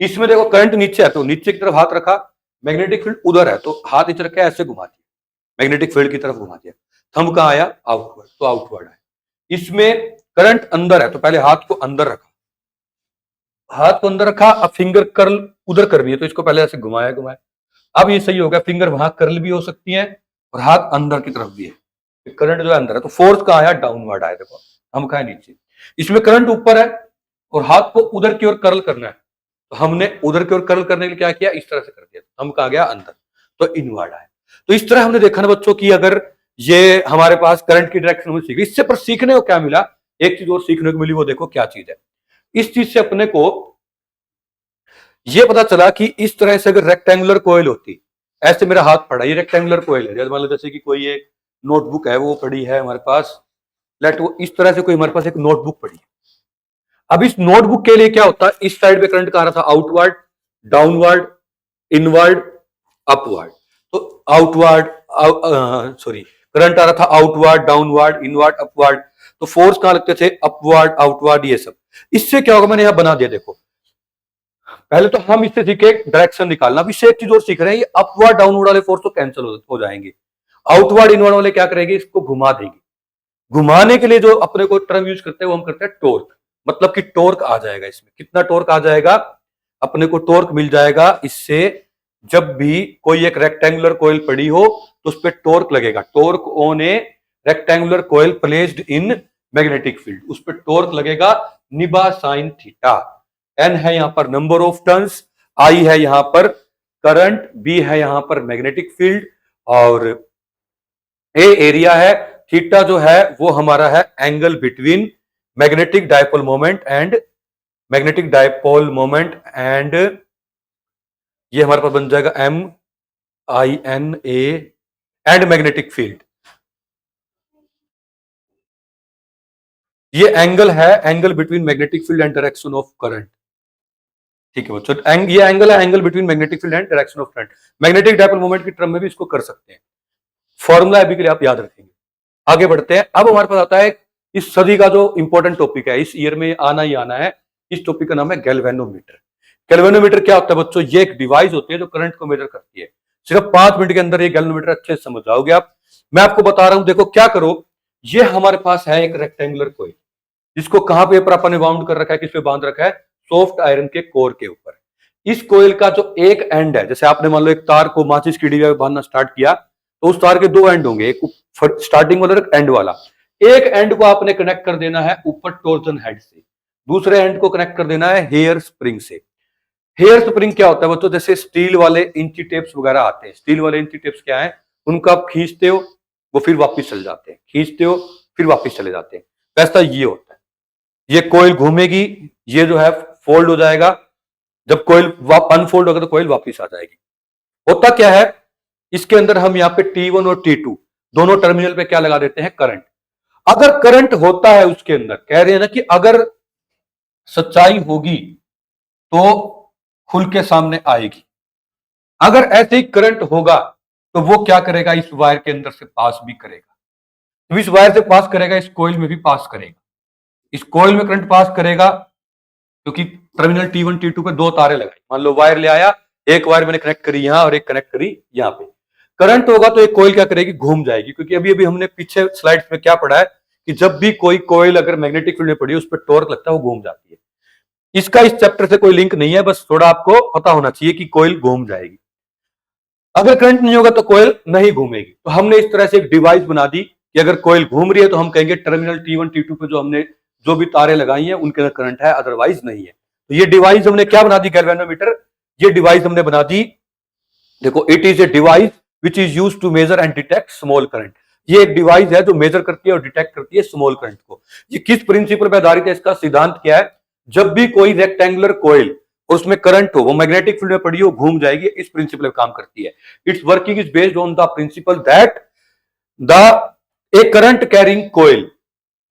इसमें देखो करंट नीचे है तो नीचे की तरफ हाथ रखा, मैग्नेटिक फील्ड उधर है तो हाथ इधर रखा, ऐसे घुमा दिया, मैग्नेटिक फील्ड की तरफ घुमा दिया, थंब कहां आया, आउटवर्ड, तो आउटवर्ड है। इसमें करंट अंदर है तो पहले हाथ को अंदर रखा, हाथ को अंदर रखा, अब फिंगर कर्ल उधर करनी है तो इसको पहले ऐसे घुमाया घुमाया, अब ये सही हो गया, फिंगर वहां कर्ल भी हो सकती है और हाथ अंदर की तरफ भी है, करंट जो है अंदर है, तो फोर्स कहां आया, डाउनवर्ड आया, देखो हम कहा नीचे, इसमें करंट ऊपर है और हाथ को उधर की ओर कर्ल करना है, तो हमने उधर की ओर कर्ल करने के लिए क्या किया, इस तरह से कर दिया, हम कहा गया अंदर, तो इनवर्ड आया। तो इस तरह हमने देखा ना बच्चों की अगर ये हमारे पास करंट की डायरेक्शन में सीख, इससे पर सीखने को क्या मिला, एक चीज और सीखने को मिली, वो देखो क्या चीज है। इस चीज से अपने को ये पता चला कि इस तरह से अगर रेक्टेंगुलर कोयल होती, ऐसे मेरा हाथ पड़ा, ये रेक्टेंगुलर कोयल है, मान लो जैसे कि कोई एक नोटबुक है वो पड़ी है हमारे पास, लेट वो इस तरह से कोई हमारे पास एक नोटबुक पड़ी है। अब इस नोटबुक के लिए क्या होता है, इस साइड पे करंट कह रहा था आउटवर्ड, डाउनवर्ड, इनवर्ड, अपवर्ड, तो आउटवर्ड करंट आ रहा था आउटवर्ड, डाउनवर्ड, इनवर्ड, अपवर्ड, तो फोर्स कहां लगते थे, अपवर्ड, आउटवर्ड, ये सब। इससे क्या होगा, मैंने यहां बना दिया, देखो पहले तो हम इससे सीखे डायरेक्शन निकालना, अभी से एक चीज और सीख रहे हैं, ये अपवर्ड डाउनवर्ड वाले फोर्स तो कैंसिल हो जाएंगे, आउटवर्ड इनवर्ड वाले क्या करेंगे, इसको घुमा देंगे। घुमाने के लिए जो अपने को टर्म यूज करते हैं वो हम करते हैं टोर्क, मतलब कि टोर्क आ जाएगा इसमें। कितना टोर्क आ जाएगा, अपने को टोर्क मिल जाएगा इससे, जब भी कोई एक रेक्टेंगुलर कॉइल पड़ी हो तो उस पर टोर्क लगेगा, torque on A rectangular coil placed in magnetic field, उस पर टोर्क लगेगा निबा साइन थीटा। एन है यहां पर नंबर ऑफ टर्न्स, आई है यहां पर करंट, बी है यहां पर मैग्नेटिक फील्ड, और ए एरिया है, थीटा जो है वो हमारा है angle between magnetic dipole moment and ये हमारे पास बन जाएगा m I n a and magnetic field. ये एंगल है angle between magnetic field and direction of current. ठीक है बच्चों, ये एंगल है angle between magnetic field and direction of current. Magnetic dipole moment की टर्म में भी इसको कर सकते हैं, फॉर्मूला अभी के लिए आप याद रखेंगे। आगे बढ़ते हैं, अब हमारे पास आता है इस सदी का जो इंपॉर्टेंट टॉपिक है, इस ईयर में आना ही आना है, इस टॉपिक का नाम है गैल्वेनोमीटर। गैल्वेनोमीटर क्या होता है बच्चों, ये एक डिवाइस होती है जो करंट को मेजर करती है। सिर्फ 5 मिनट के अंदर ये गैल्वेनोमीटर अच्छे से समझ जाओगे आप। मैं आपको बता रहा हूं, देखो क्या करो, ये हमारे पास है एक रेक्टेंगुलर कॉइल, जिसको कहां पे अपन ने बाउंड कर रखा है, किस पे बांध रखा है, सॉफ्ट आयरन के कोर के ऊपर। इस कोयल का जो एक एंड है, जैसे आपने मान लो एक तार को माचिस की डिबिया में बांधना स्टार्ट किया, तो उस तार के 2 एंड होंगे, एक स्टार्टिंग वाला और एंड वाला। एक एंड को आपने कनेक्ट कर देना है ऊपर टॉर्जन हेड से, दूसरे एंड को कनेक्ट कर देना है हेयर स्प्रिंग से। हेयर स्प्रिंग क्या होता है बच्चों, जैसे स्टील वाले इंची टेप्स वगैरह आते हैं, स्टील वाले इंची टेप्स क्या है, उनको आप खींचते हो वो फिर वापस चले जाते हैं, खींचते हो फिर वापस चले जाते हैं, वैसा ये होता है। ये कोयल घूमेगी, ये जो है फोल्ड हो जाएगा, जब कोयल अनफोल्ड होगा तो कोयल वापस आ जाएगी। होता क्या है, इसके अंदर हम यहाँ पे T1 और T2 दोनों टर्मिनल पे क्या लगा देते हैं, करंट। अगर करंट होता है उसके अंदर, कह रहे हैं ना कि अगर सच्चाई होगी तो खुल के सामने आएगी, अगर ऐसे ही करंट होगा तो वो क्या करेगा, इस वायर के अंदर से पास भी करेगा। तो इस वायर से पास करेगा, इस कोयल में भी पास करेगा, इस कोयल में करंट पास करेगा, क्योंकि टर्मिनल T1 T2 पे 2 तारे लगाई, मान लो वायर ले आया, एक वायर मैंने कनेक्ट करी यहां और एक कनेक्ट करी यहां पे। करंट होगा तो एक कोयल क्या करेगी, घूम जाएगी, क्योंकि अभी अभी हमने पीछे स्लाइड्स में क्या पढ़ा है कि जब भी कोई कोयल अगर मैग्नेटिक फील्ड में पड़ी उस पर टॉर्क लगता है, वो घूम जाती है। इसका इस चैप्टर से कोई लिंक नहीं है, बस थोड़ा आपको पता होना चाहिए कि कोयल घूम जाएगी। अगर करंट नहीं होगा तो कोयल नहीं घूमेगी। तो हमने इस तरह से एक डिवाइस बना दी कि अगर कोयल घूम रही है तो हम कहेंगे टर्मिनल T1 T2 पे जो भी तारे लगाई हैं उनके अंदर करंट है, अदरवाइज नहीं है। तो ये डिवाइस हमने क्या बना दी, गैल्वेनोमीटर। ये डिवाइस हमने बना दी, देखो, it is a device which is use to measure and detect small current. ये एक डिवाइस है जो मेजर करती है और डिटेक्ट करती है स्मॉल करंट को। ये किस प्रिंसिपल पर आधारित है, इसका सिद्धांत क्या है, जब भी कोई रेक्टेंगुलर कॉइल और उसमें करंट हो, वो मैग्नेटिक फील्ड में पड़ी हो, घूम जाएगी, इस प्रिंसिपल पर काम करती है। Its working is based on the principle that the a current carrying coil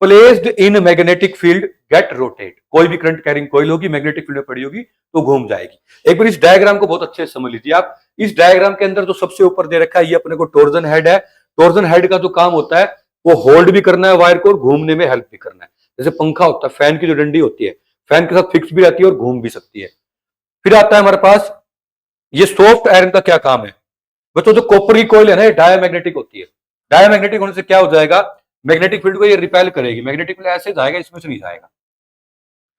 placed in magnetic field get rotate. कोई भी करंट कैरिंग कॉइल होगी, मैग्नेटिक फील्ड में पड़ी होगी तो घूम जाएगी। एक बार इस डायग्राम को बहुत अच्छे से समझ लीजिए आप। इस डायग्राम के अंदर जो सबसे ऊपर दे रखा है, ये अपने को टॉर्जन हेड है। टॉर्जन हेड का जो काम होता है वो होल्ड भी करना है वायर को और घूमने में हेल्प भी करना है। जैसे पंखा होता है, फैन की जो डंडी होती है, फैन के साथ फिक्स भी रहती है और घूम भी सकती है। फिर आता है हमारे पास ये सॉफ्ट आयरन का क्या काम है बच्चों, जो कॉपर की कॉइल है ना, ये डायमैग्नेटिक होती है। डायमैग्नेटिक होने से क्या हो जाएगा, मैग्नेटिक फील्ड को ये रिपेल करेगी, मैग्नेटिक फील्ड ऐसे जाएगा, इसमें से नहीं जाएगा।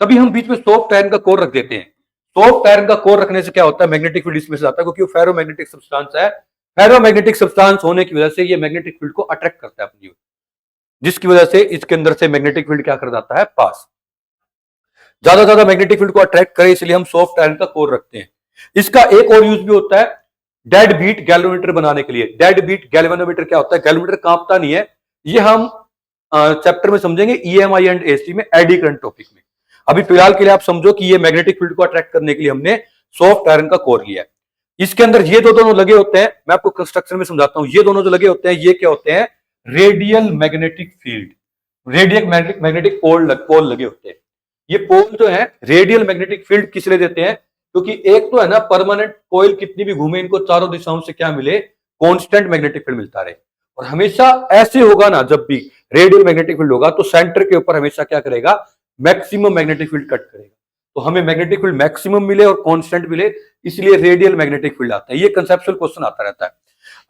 तभी हम बीच में सॉफ्ट आयरन का कोर रख देते हैं। सॉफ्ट आयरन का कोर रखने से क्या होता है, मैग्नेटिक फील्ड इसमें से आता है, क्योंकि वो फेरोमैग्नेटिक सब्सटेंस है। फेरोमैग्नेटिक सब्सटेंस होने की वजह से ये मैग्नेटिक फील्ड को अट्रैक्ट करता है अपनी ओर, जिसकी वजह से इसके अंदर से मैग्नेटिक फील्ड क्या कर जाता है, पास। ज्यादा मैग्नेटिक फील्ड को अट्रैक्ट करे, इसलिए हम सॉफ्ट आयरन का कोर रखते हैं। इसका एक और यूज भी होता है डेड बीट गैल्वेनोमीटर बनाने के लिए। डेड बीट गैल्वेनोमीटर क्या होता है, गैल्वेनोमीटर कांपता नहीं है, ये हम चैप्टर में समझेंगे EMI एंड AC में, एडी करंट टॉपिक में। अभी फिलहाल के लिए आप समझो कि ये मैग्नेटिक फील्ड को अट्रैक्ट करने के लिए हमने सॉफ्ट आयरन का कोर लिया है। इसके अंदर ये दोनों लगे होते हैं, मैं आपको कंस्ट्रक्शन में समझाता हूं। ये दोनों जो लगे होते हैं, ये क्या होते हैं, radial magnetic field, radial magnetic pole लगे होते हैं। ये पोल जो है रेडियल मैग्नेटिक फील्ड किस लिए देते हैं, क्योंकि एक तो है ना परमानेंट कोयल कितनी भी घूमे, इनको चारों दिशाओं से क्या मिले, कांस्टेंट मैग्नेटिक फील्ड मिलता रहे। और हमेशा ऐसे होगा ना, जब भी रेडियल मैग्नेटिक फील्ड होगा तो सेंटर के ऊपर हमेशा क्या करेगा, मैक्सिमम मैग्नेटिक फील्ड कट करेगा। तो हमें मैग्नेटिक फील्ड मैक्सिमम मिले और कांस्टेंट मिले, इसलिए रेडियल मैग्नेटिक फील्ड आता है। ये कंसेप्चुअल क्वेश्चन आता रहता है।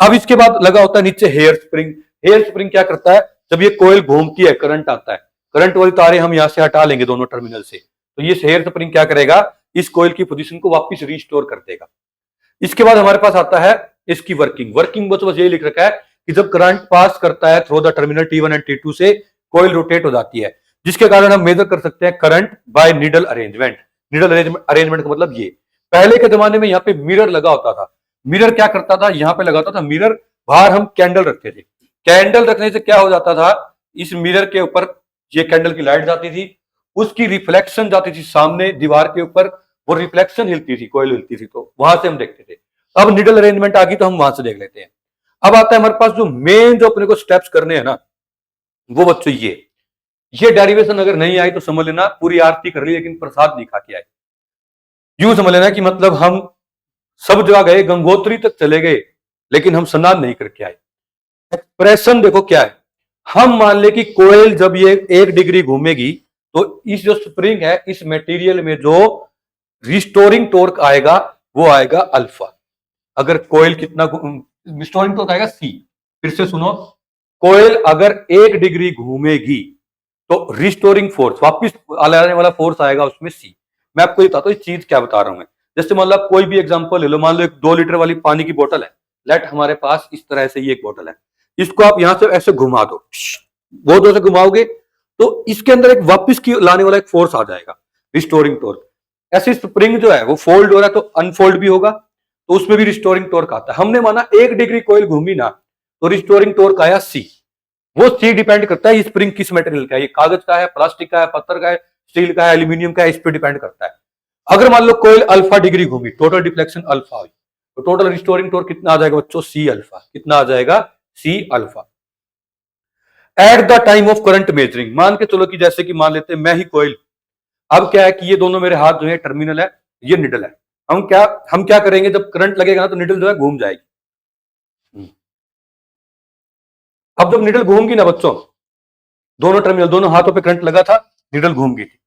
अब इसके बाद लगा होता है नीचे हेयर स्प्रिंग। हेयर स्प्रिंग क्या करता है, जब ये कोयल घूमती है करंट आता है, करंट वाली तारे हम यहां से हटा लेंगे दोनों टर्मिनल से, तो ये हेयर स्प्रिंग क्या करेगा, इस कोयल की पोजीशन को वापस रिस्टोर कर देगा। इसके बाद हमारे पास आता है इसकी वर्किंग। वर्किंग बस यही लिख रखा है कि जब करंट पास करता है through the terminal T1 and T2 से, कोयल रोटेट हो जाती है, जिसके कारण हम मेजर कर सकते हैं current by needle arrangement. Needle arrangement का मतलब ये, पहले के जमाने में यहाँ पे मिरर लगा होता था। मिरर क्या करता था, यहाँ पे लगाता था मिरर, बाहर हम कैंडल रखते थे। कैंडल रखने से क्या हो जाता था, इस मिरर के ऊपर ये कैंडल की लाइट जाती थी, उसकी रिफ्लेक्शन जाती थी सामने दीवार के ऊपर, वो रिफ्लेक्शन हिलती थी, कोयल हिलती थी, तो वहां से हम देखते थे। अब नीडल अरेंजमेंट आ गई तो हम वहां से देख लेते हैं। अब आता है हमारे पास जो मेन जो अपने को स्टेप्स करने हैं ना, वो बच्चों ये डेरिवेशन अगर नहीं आई तो समझ लेना पूरी आरती कर ली लेकिन प्रसाद नहीं खा के आए। यूं समझ लेना कि मतलब हम सब जगह गए, गंगोत्री तक चले गए, लेकिन हम स्नान नहीं करके आए। एक्सप्रेशन देखो क्या है, हम मान ले कि कोयल जब ये 1 डिग्री घूमेगी तो इस जो स्प्रिंग है, इस मटेरियल में जो रिस्टोरिंग टॉर्क आएगा वो आएगा अल्फा। अगर कोयल कितना रिस्टोरिंग टॉर्क आएगा सी। फिर से सुनो, कोयल अगर 1 डिग्री घूमेगी तो रिस्टोरिंग फोर्स वापिस आने वाला फोर्स आएगा उसमें सी। मैं आपको बताता हूँ चीज क्या बता रहा हूं मैं। जैसे मान लो कोई भी एग्जांपल ले लो, मान लो एक 2 लीटर वाली पानी की बोतल है, लेट हमारे पास इस तरह से ये एक बोतल है, इसको आप यहां से ऐसे घुमा दो, बहुत जोर से घुमाओगे तो इसके अंदर एक वापिस की लाने वाला एक फोर्स आ जाएगा, रिस्टोरिंग टॉर्क। ऐसे स्प्रिंग जो है वो फोल्ड हो रहा है तो अनफोल्ड भी होगा, तो उसमें भी रिस्टोरिंग टॉर्क आता है। हमने माना 1 डिग्री कोयल घूमी ना, तो रिस्टोरिंग टॉर्क आया सी। वो सी डिपेंड करता है स्प्रिंग किस मटेरियल का है, ये कागज का है, प्लास्टिक का है, पत्थर का है, स्टील का है, एल्यूमिनियम का है, इस पर डिपेंड करता है। अगर मान लो कोयल अल्फा डिग्री घूमी, टोटल डिफ्लेक्शन अल्फा हुई, तो टोटल रिस्टोरिंग टॉर्क कितना आ जाएगा बच्चों, सी अल्फा। कितना आ जाएगा, c alpha. At the time of current measuring, मान के चलो कि जैसे कि मान लेते हैं मैं ही कोयल, अब क्या है कि ये दोनों मेरे हाथ जो है टर्मिनल है, ये निडल है। हम क्या करेंगे, जब करंट लगेगा ना तो निडल जो है घूम जाएगी। अब जब निडल घूमगी ना बच्चों, दोनों टर्मिनल, दोनों हाथों पे करंट लगा था, निडल घूम गई थी,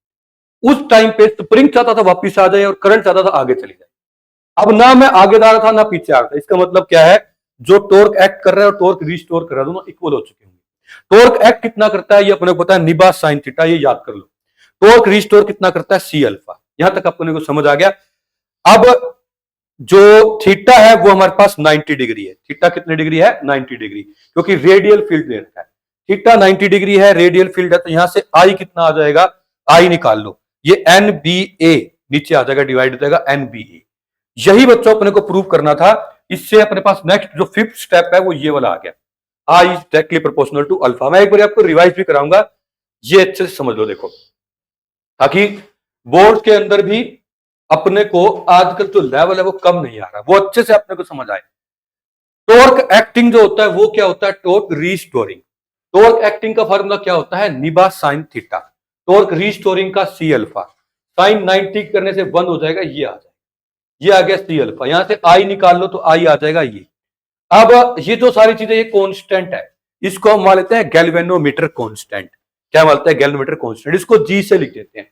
उस टाइम पे स्प्रिंग चाहता था वापिस आ जाए और करंट चाहता था आगे चली जाए। अब ना मैं आगे जा रहा था ना पीछे आ रहा था, इसका मतलब क्या है, जो टॉर्क एक्ट कर रहा है और टॉर्क रिस्टोर कर रहा है, दोनों इक्वल हो चुके होंगे। टॉर्क एक्ट कितना करता है ये अपने को पता है, निबा साइन थीटा, ये याद कर लो। टॉर्क रिस्टोर कितना करता है, सी अल्फा। यहां तक अपने को समझ आ गया। अब जो थीटा है वो हमारे पास 90 डिग्री है। थीटा कितने डिग्री है, 90 डिग्री, क्योंकि रेडियल फील्ड दे रखा है। थीटा 90 डिग्री है, रेडियल फील्ड है, तो यहां से आई कितना आ जाएगा, आई निकाल लो, ये एन बी ए नीचे आ जाएगा, डिवाइड हो जाएगा एन बी ए। यही बच्चों अपने को प्रूव करना था। इससे अपने पास नेक्स्ट जो 5th स्टेप है वो ये वाला आ गया, I is directly proportional to alpha. मैं एक बार आपको रिवाइज भी कराऊंगा, ये अच्छे से समझ लो देखो, ताकि बोर्ड के अंदर भी अपने को आजकल जो लेवल है वो कम नहीं आ रहा, वो अच्छे से अपने को समझ आए। टॉर्क एक्टिंग जो होता है वो क्या होता है, टॉर्क रीस्टोरिंग। टॉर्क एक्टिंग का फॉर्मूला क्या होता है, निबा साइन थीटा। टॉर्क रीस्टोरिंग का सी अल्फा, साइन 90 करने से 1 हो जाएगा, ये आ जाएगा, ये आ गया सी अल्फा। यहां से आई निकाल लो तो आई आ जाएगा ये। अब ये जो सारी चीजें ये कांस्टेंट है, इसको हम मान लेते हैं गैल्वेनोमीटर कांस्टेंट। क्या मानते हैं, गैल्वेनोमीटर कांस्टेंट, इसको जी से लिख देते हैं।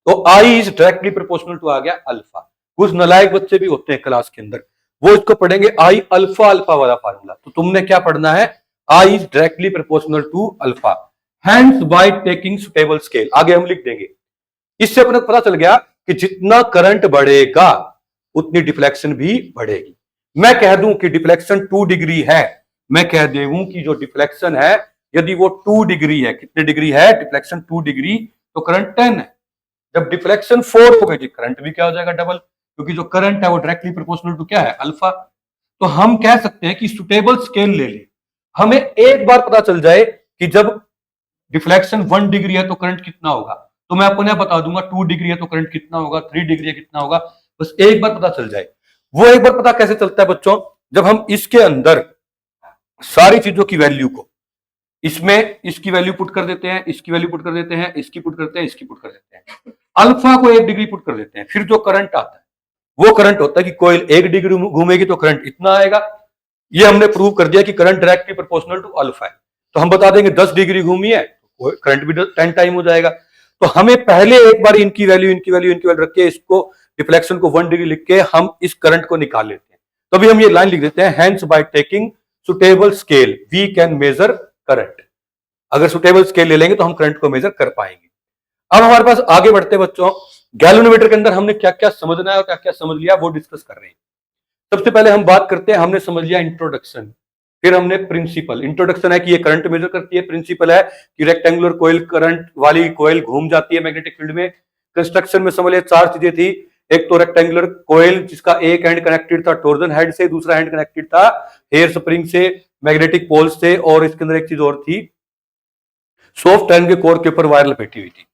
तो आई इज डायरेक्टली प्रोपोर्शनल टू आ गया अल्फा। कुछ नालायक बच्चे भी होते हैं क्लास के अंदर, वो इसको पढ़ेंगे आई अल्फा अल्फा वाला फार्मूला। तो तुमने क्या पढ़ना है, I is directly proportional to alpha, hence by taking suitable scale. आगे हम लिख देंगे। इससे अपने को पता चल गया कि जितना करंट बढ़ेगा उतनी डिफ्लेक्शन भी बढ़ेगी। मैं कह दूं कि डिफ्लेक्शन 2 डिग्री है, मैं कह दूं कि जो डिफ्लेक्शन है यदि वो 2 डिग्री है, कितने डिग्री है, डिफ्लेक्शन 2 डिग्री, तो करंट 10 है। जब डिफ्लेक्शन 4 हो गई करंट भी क्या हो जाएगा, डबल, क्योंकि जो करंट है वो डायरेक्टली प्रोपोर्शनल टू क्या है, अल्फा। तो हम कह सकते हैं कि सुटेबल स्केल ले ले। हमें एक बार पता चल जाए कि जब डिफ्लेक्शन 1 डिग्री है तो करंट कितना होगा, तो मैं अपने बता दूंगा 2 डिग्री है तो करंट कितना होगा, 3 डिग्री है कितना होगा, बस एक बार पता चल जाए। वो एक बार पता कैसे चलता है बच्चों, जब हम इसके अंदर सारी चीजों की वैल्यू को, इसमें इसकी वैल्यू पुट कर देते हैं, इसकी वैल्यू पुट कर देते हैं, इसकी पुट करते हैं, इसकी पुट कर देते हैं, अल्फा को 1 डिग्री पुट कर देते हैं, फिर जो करंट आता है वो करंट होता है कि कोयल 1 डिग्री घूमेगी तो करंट इतना आएगा। ये हमने प्रूव कर दिया कि current directly proportional to alpha है। तो हम बता देंगे 10 डिग्री घूमी है तो करंट भी 10 टाइम हो जाएगा। तो हमें पहले एक बार इनकी वैल्यू रख के इसको डिफ्लेक्शन को 1 डिग्री लिख के हम इस करंट को निकाल लेते हैं। तो अभी हम ये लाइन लिख देते हैं, hence by taking suitable scale we can measure current. अगर सुटेबल स्केल ले लेंगे तो हम करंट को मेजर कर पाएंगे। अब हमारे पास आगे बढ़ते हैं बच्चों, गैल्वेनोमीटर के अंदर हमने क्या क्या समझना है और क्या क्या समझ लिया वो डिस्कस कर रहे हैं। सबसे पहले हम बात करते हैं, हमने समझ लिया इंट्रोडक्शन, फिर हमने प्रिंसिपल। इंट्रोडक्शन है कि ये करंट मेजर करती है, प्रिंसिपल है कि रेक्टेंगुलर कोयल करंट वाली कोयल घूम जाती है मैग्नेटिक फील्ड में। कंस्ट्रक्शन में समझ लिया 4 चीजें थी, एक तो रेक्टेंगुलर कोयल जिसका एक एंड कनेक्टेड था टॉर्जन हेड से, दूसरा एंड कनेक्टेड था हेयर स्प्रिंग से, मैग्नेटिक पोल से, और इसके अंदर एक चीज और थी, सॉफ्ट आयरन के कोर के ऊपर वायर लपेटी हुई थी।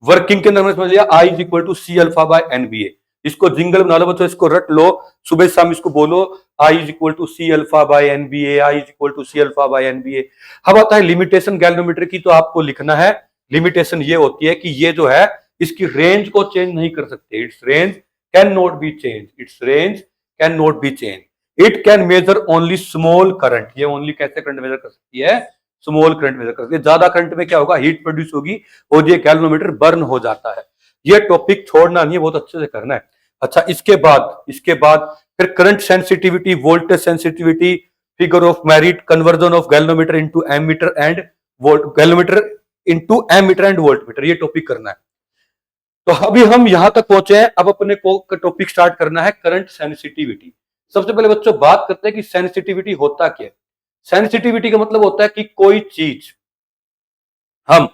वर्किंग के अंदर हमने समझ लिया I is equal to c alpha by NBA। इसको जिंगल बना लो बच्चों, इसको रट लो, सुबह शाम इसको बोलो, I is equal to c alpha by NBA, I is equal to c alpha by NBA। अब आता है लिमिटेशन गैल्वेनोमीटर की, तो आपको लिखना है लिमिटेशन ये होती है कि ये जो है इसकी रेंज को चेंज नहीं कर सकते, it's range can not be change, it's range can not be change, it can measure only small current. ये ओनली कैसे करंट मेजर कर सकती है, स्मॉल करंट मेजर कर सकती है। ज्यादा करंट में क्या होगा, हीट प्रोड्यूस होगी और ये गैल्वेनोमीटर बर्न हो जाता है। ये टॉपिक छोड़ना नहीं है, बहुत अच्छे से करना है। अच्छा, इसके बाद फिर current sensitivity, voltage sensitivity, figure of merit, conversion of galvanometer into ammeter and galvanometer into ammeter and voltmeter, ये टॉपिक करना है। तो अभी हम यहां तक पहुंचे हैं, अब अपने को टॉपिक स्टार्ट करना है करंट सेंसिटिविटी। सबसे पहले बच्चों बात करते हैं कि सेंसिटिविटी होता क्या है। सेंसिटिविटी का मतलब होता है कि कोई चीज, हम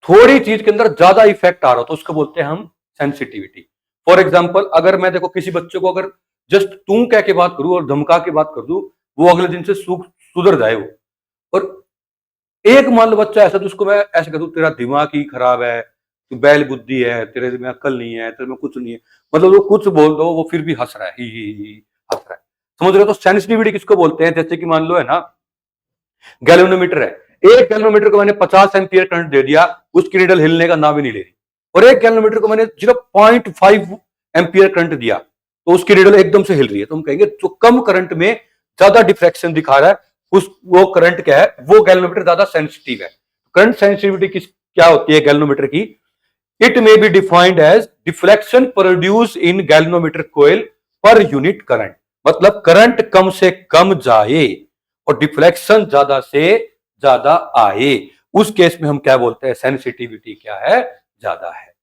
थोड़ी चीज के अंदर ज्यादा इफेक्ट आ रहा हो तो उसको बोलते हैं हम सेंसिटिविटी। फॉर एग्जांपल, अगर मैं देखो किसी बच्चे को अगर जस्ट तू कह के बात करूं और धमका के बात कर दूं, वो अगले दिन से सुधर जाए वो। और एक मान लो बच्चा ऐसा, तो उसको मैं ऐसे कह दूं तेरा दिमाग ही खराब है, तू बैल बुद्धि है, तेरे में अक्ल नहीं है, तेरे में कुछ नहीं है, मतलब वो कुछ बोल दो वो फिर भी हंस रहा है, ही हंस रहा है, समझ रहे हो। तो सेंसिटिविटी किसको बोलते हैं, जैसे कि मान लो है ना गैल्वेनोमीटर है, एक गैल्वेनोमीटर को मैंने 50 एम्पियर करंट दे दिया, उसकी नीडल हिलने का नाम ही नहीं ले रही, और एक गैल्वेनोमीटर को मैंने 0.5 एम्पियर करंट दिया तो उसकी नीडल एकदम से हिल रही है। तो हम कहेंगे जो कम करंट में ज्यादा डिफ्रैक्शन दिखा रहा है उस वो करंट क्या है, वो गैल्वेनोमीटर ज्यादा सेंसिटिव है। करंट सेंसिटिविटी क्या होती है गैल्वेनोमीटर की, it may be defined as deflection produce in galvanometer coil per unit current. मतलब करंट कम से कम जाए और डिफ्लेक्शन ज्यादा से ज्यादा आए, उस केस में हम क्या बोलते हैं, सेंसिटिविटी क्या है, ज्यादा है।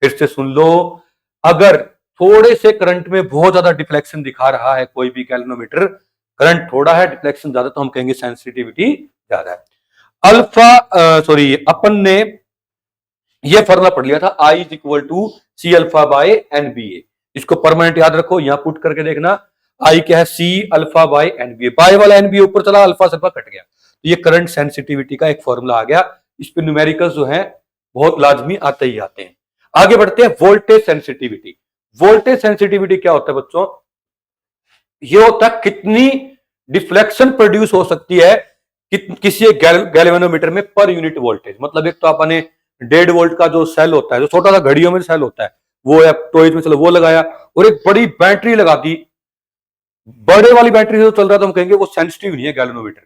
फिर से सुन लो, अगर थोड़े से करंट में बहुत ज्यादा डिफ्लेक्शन दिखा रहा है कोई भी गैल्वेनोमीटर, करंट थोड़ा है डिफ्लेक्शन ज्यादा, तो हम कहेंगे सेंसिटिविटी ज्यादा है। अपन ने ये फॉर्मूला पढ़ लिया था, I is equal to c alpha by NBA। इसको परमानेंट याद रखो, यहां पुट करके देखना, I क्या है, c alpha by NBA, by वाला NBA ऊपर चला, अल्फा से अल्फा कट गया, तो ये करंट सेंसिटिविटी का एक फॉर्मूला आ गया। इस पे न्यूमेरिकल्स जो है बहुत लाजमी आते ही आते हैं। आगे बढ़ते हैं, वोल्टेज सेंसिटिविटी। वोल्टेज सेंसिटिविटी क्या होता है बच्चों, ये होता है कितनी डिफ्लेक्शन प्रोड्यूस हो सकती है किसी गैल्वेनोमीटर में पर यूनिट वोल्टेज। मतलब एक तो आपने 1.5 वोल्ट का जो सेल होता है, जो छोटा सा घड़ियों में सेल होता है, वो या टॉयज में चलो वो लगाया, और एक बड़ी बैटरी लगा दी, बड़े वाली बैटरी से जो चल रहा है, तो हम कहेंगे वो सेंसिटिव नहीं है गैल्वेनोमीटर।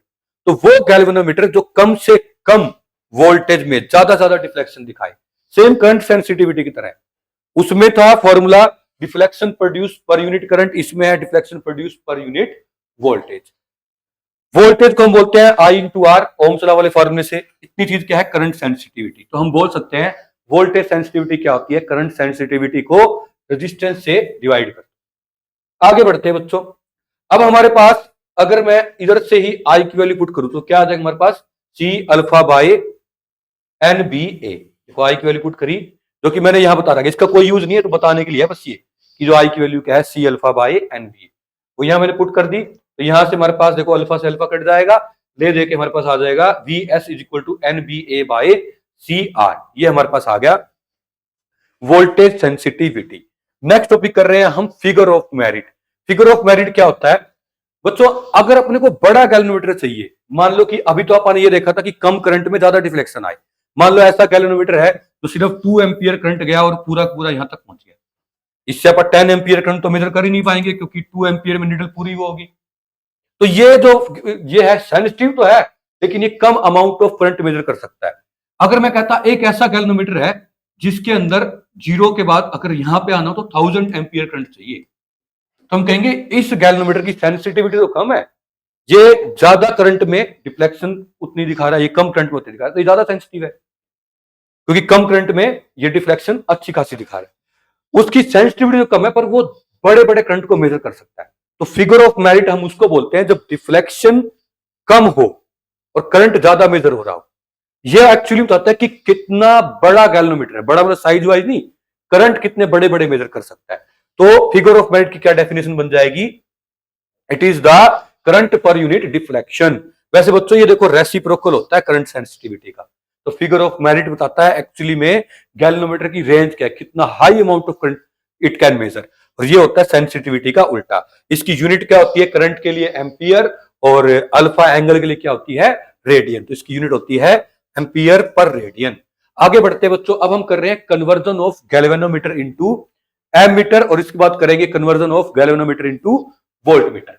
तो वो गैल्वेनोमीटर जो कम से कम वोल्टेज में ज्यादा ज्यादा डिफ्लेक्शन दिखाए, सेम करंट सेंसिटिविटी की तरह। उसमें था formula deflection produce per unit current, इसमें है deflection produce per unit voltage. Voltage को हम बोलते हैं I into r, ohm's law वाले फॉर्मूले से। इतनी चीज क्या है, करंट सेंसिटिविटी। तो हम बोल सकते हैं वोल्टेज सेंसिटिविटी क्या होती है, करंट सेंसिटिविटी को रेजिस्टेंस से डिवाइड कर। आगे बढ़ते हैं बच्चों, अब हमारे पास अगर मैं इधर से ही I की वैल्यू पुट करूं तो क्या आ जाएगा हमारे पास, सी अल्फा बाय NBA। देखो I की वैल्यू पुट करी, जो कि मैंने यहां बता रहा है, इसका कोई यूज नहीं है, तो बताने के लिए बस ये कि जो I की वैल्यू क्या है, सी अल्फा बाय NBA, वो यहां मैंने पुट कर दी। तो यहां से हमारे पास देखो अल्फा से अल्फा कट जाएगा, ले दे के हमारे पास आ जाएगा VS is equal to NBA by CR। ये हमारे पास आ गया वोल्टेज सेंसिटिविटी। नेक्स्ट टॉपिक कर रहे हैं हम figure of merit. Figure of merit क्या होता है बच्चों, अगर अपने को बड़ा गैल्वेनोमीटर चाहिए, मान लो कि अभी तो अपन ये देखा था कि कम करंट में ज्यादा डिफ्लेक्शन आए, मान लो ऐसा गैल्वेनोमीटर है तो सिर्फ 2 एम्पियर करंट गया और पूरा पूरा यहां तक पहुंच गया, इससे अपन 10 एम्पियर करंट तो मेजर कर ही नहीं पाएंगे क्योंकि 2 एम्पियर में नीडल पूरी होगी। तो ये है सेंसिटिव तो है, लेकिन ये कम अमाउंट ऑफ करंट मेजर कर सकता है। अगर मैं कहता एक ऐसा गैल्वेनोमीटर है जिसके अंदर जीरो के बाद अगर यहां पे आना हो तो 1000 एम्पियर करंट चाहिए, तो हम कहेंगे इस गैल्वेनोमीटर की सेंसिटिविटी तो कम है, ये ज्यादा करंट में डिफ्लेक्शन उतनी दिखा रहा है, ये कम करंट में उतनी दिखा रहा है, तो ये ज्यादा सेंसिटिव है, क्योंकि कम करंट में ये डिफ्लेक्शन अच्छी खासी दिखा रहा है। उसकी सेंसिटिविटी तो कम है पर वो बड़े बड़े करंट को मेजर कर सकता है। तो फिगर ऑफ मेरिट हम उसको बोलते हैं जब डिफ्लेक्शन कम हो और करंट ज्यादा मेजर हो रहा हो। यह एक्चुअली बताता है कि कितना बड़ा गैल्वेनोमीटर है, बड़ा बड़ा साइज वाइज नहीं, करंट कितने बड़े बड़े मेजर कर सकता है। तो फिगर ऑफ मेरिट की क्या डेफिनेशन बन जाएगी, it is the current per unit deflection. वैसे बच्चों ये देखो रेसिप्रोकल होता है करंट सेंसिटिविटी का, तो फिगर ऑफ मेरिट बताता है एक्चुअली में गैल्वेनोमीटर की रेंज क्या है, कितना high amount of current it can measure, और ये होता है सेंसिटिविटी का उल्टा। इसकी यूनिट क्या होती है करंट के लिए एम्पियर, और अल्फा एंगल के लिए क्या होती है रेडियन, तो इसकी यूनिट होती है एम्पियर पर रेडियन। आगे बढ़ते हैं बच्चों, अब हम कर रहे हैं conversion of galvanometer into ammeter, और इसके बाद करेंगे conversion of galvanometer into voltmeter.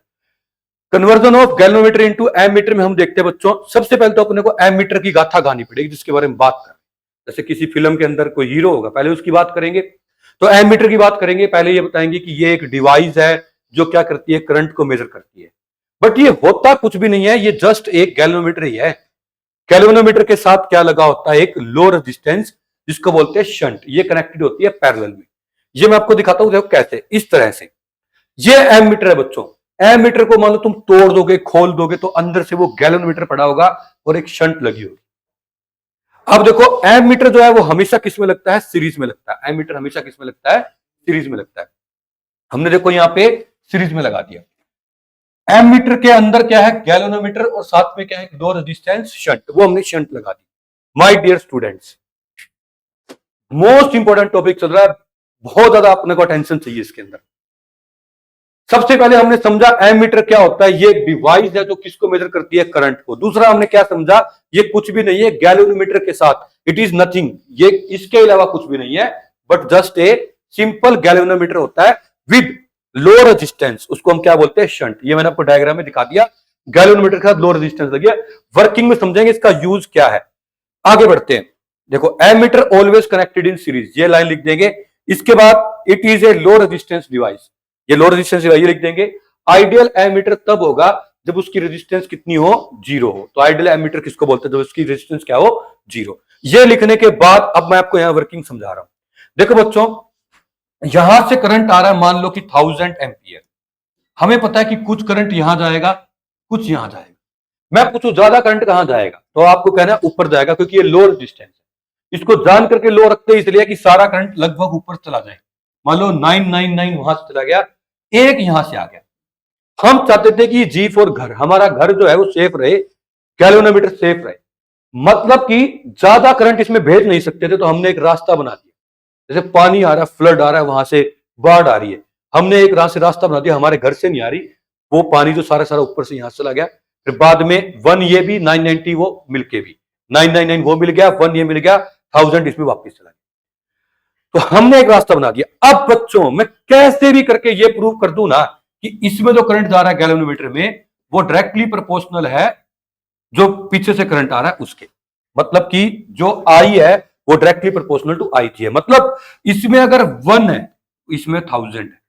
Conversion of galvanometer into ammeter में हम देखते हैं बच्चों, सबसे पहले तो अपने को एमीटर की गाथा गानी पड़ेगी जिसके बारे में बात करें। जैसे किसी फिल्म के अंदर कोई हीरो होगा, पहले उसकी बात करेंगे, तो एमीटर की बात करेंगे। पहले ये बताएंगे कि ये एक डिवाइस है जो क्या करती है, करंट को मेजर करती है, बट ये होता कुछ भी नहीं है, ये जस्ट एक गैल्वेनोमीटर ही है। गैल्वेनोमीटर के साथ क्या लगा होता है, एक लो रेजिस्टेंस जिसको बोलते हैं शंट, ये कनेक्टेड होती है पैरेलल में। ये मैं आपको दिखाता हूं देखो कैसे, इस तरह से। ये एमीटर है बच्चों, एमीटर को मान लो तुम तोड़ दोगे, खोल दोगे, तो अंदर से वो गैल्वेनोमीटर पड़ा होगा और एक शंट लगी होगी। अब देखो एमीटर जो है वो हमेशा किस में लगता है, सीरीज में लगता है। एमीटर हमेशा किस में लगता है, सीरीज में लगता है। हमने देखो यहां पे सीरीज में लगा दिया। एमीटर के अंदर क्या है, गैल्वेनोमीटर, और साथ में क्या है, लो रेजिस्टेंस शंट, वो हमने शंट लगा दी। My dear students, most important topic चल रहा है, बहुत ज्यादा अपने को अटेंशन चाहिए इसके अंदर। सबसे पहले हमने समझा एमीटर क्या होता है, ये डिवाइस है जो किसको मेजर करती है, करंट को। दूसरा हमने क्या समझा, ये कुछ भी नहीं है गैल्वेनोमीटर के साथ, इट इज नथिंग, ये इसके अलावा कुछ भी नहीं है, but just a simple galvanometer होता है विद लो रेजिस्टेंस, उसको हम क्या बोलते हैं, शंट। ये मैंने आपको डायग्राम में दिखा दिया, गैल्वेनोमीटर के साथ लो रेजिस्टेंस लगी है। वर्किंग में समझेंगे इसका यूज क्या है। आगे बढ़ते हैं, देखो ammeter always connected in series, ये लाइन लिख देंगे। इसके बाद it is a low resistance device, ये लो रेजिस्टेंस डिवाइस लिख देंगे। आइडियल एमीटर तब होगा जब उसकी रेजिस्टेंस कितनी हो, जीरो हो। तो आइडियल एमीटर किसको बोलते हैं, जब उसकी रेजिस्टेंस क्या हो, जीरो। ये लिखने के बाद अब मैं आपको यहां वर्किंग समझा रहा हूं। देखो बच्चों, यहां से करंट आ रहा है मान लो कि 1000 एम्पियर, हमें पता है कि कुछ करंट यहां जाएगा, कुछ यहां जाएगा। मैं पूछूं ज्यादा करंट कहां जाएगा, तो आपको कहना है ऊपर जाएगा, क्योंकि ये लो रेजिस्टेंस है। इसको जान करके लो रखते इसलिए कि सारा करंट लगभग ऊपर चला जाए। मान लो 999 वहां से चला गया, एक यहां से आ गया। हम चाहते थे कि जी फॉर घर, हमारा घर जो है वो सेफ रहे, गैल्वेनोमीटर सेफ रहे, मतलब कि ज्यादा करंट इसमें भेज नहीं सकते थे, तो हमने एक रास्ता बना दिया। जैसे पानी आ रहा है, फ्लड आ रहा है, वहां से बाढ़ आ रही है, हमने एक रास्ता बना दिया, हमारे घर से नहीं आ रही, वो पानी जो सारा सारा ऊपर से यहां से चला गया। फिर बाद में 1 ये भी, 990 वो मिलके भी, 999 वो मिल गया, 1 ये मिल गया, 1000 इसमें वापस चला गया। तो हमने एक रास्ता बना दिया। अब बच्चों मैं कैसे भी करके ये प्रूव कर दूं ना कि इसमें जो करंट जा रहा है गैल्वेनोमीटर में, वो डायरेक्टली प्रोपोर्शनल है जो पीछे से करंट आ रहा है उसके, मतलब कि जो आई है वो डायरेक्टली प्रोपोर्शनल टू आई जी है। मतलब इसमें अगर 1 है, इसमें 1000 है।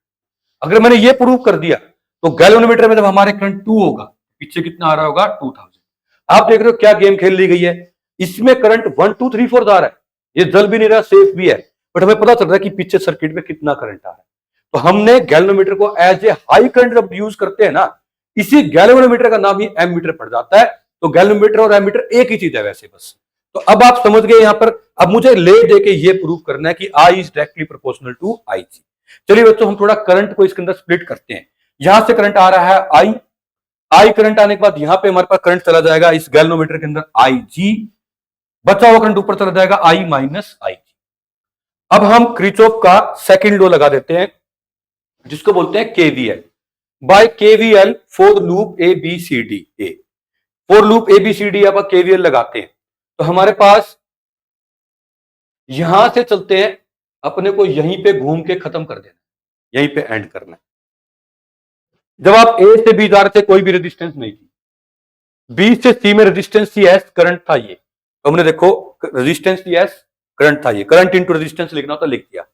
अगर मैंने ये प्रूव कर दिया तो गैल्वेनोमीटर में जब हमारे करंट 2 होगा, पीछे कितना आ रहा होगा, 2000। आप देख रहे हो क्या गेम खेल ली गई है। इसमें करंट 1 2 3 4 जा रहा है, ये जल भी नहीं रहा, सेफ भी है, बट हमें पता चल रहा है कि पीछे सर्किट में कितना करंट आ रहा है। तो हमने गैल्वेनोमीटर को एज ए हाई करंट जब यूज करते हैं ना, इसी गैल्वेनोमीटर का नाम ही एमीटर पड़ जाता है। तो गैल्वेनोमीटर और एमीटर एक ही चीज है वैसे बस। तो अब आप समझ गए यहां पर। अब मुझे ले दे के ये प्रूव करना है कि आई इज डायरेक्टली प्रोपोर्शनल टू आई जी। चलिए बच्चों, हम थोड़ा करंट को इसके अंदर स्प्लिट करते हैं। यहां से करंट आ रहा है आई, आई करंट आने के बाद यहां पे हमारे पास करंट चला जाएगा इस गैल्वेनोमीटर के अंदर आई जी, बचा हुआ करंट ऊपर चला जाएगा आई माइनस आई जी। अब हम क्रिचॉफ का सेकंड लॉ लगा देते हैं जिसको बोलते हैं KVL. By KVL for loop A B C D, a for loop A B C D आप केवीएल लगाते हैं तो हमारे पास यहां से चलते हैं, अपने को यहीं पे घूम के खत्म कर देना, यहीं पे एंड करना है। जब आप ए से बी जा रहे थे कोई भी रेजिस्टेंस नहीं थी, बी से सी में रेजिस्टेंस थी एस, करंट था ये, तो हमने देखो रेजिस्टेंस थी एस, करंट था, ये करंट इंटू रेजिस्टेंस लिखना होता लिख दिया।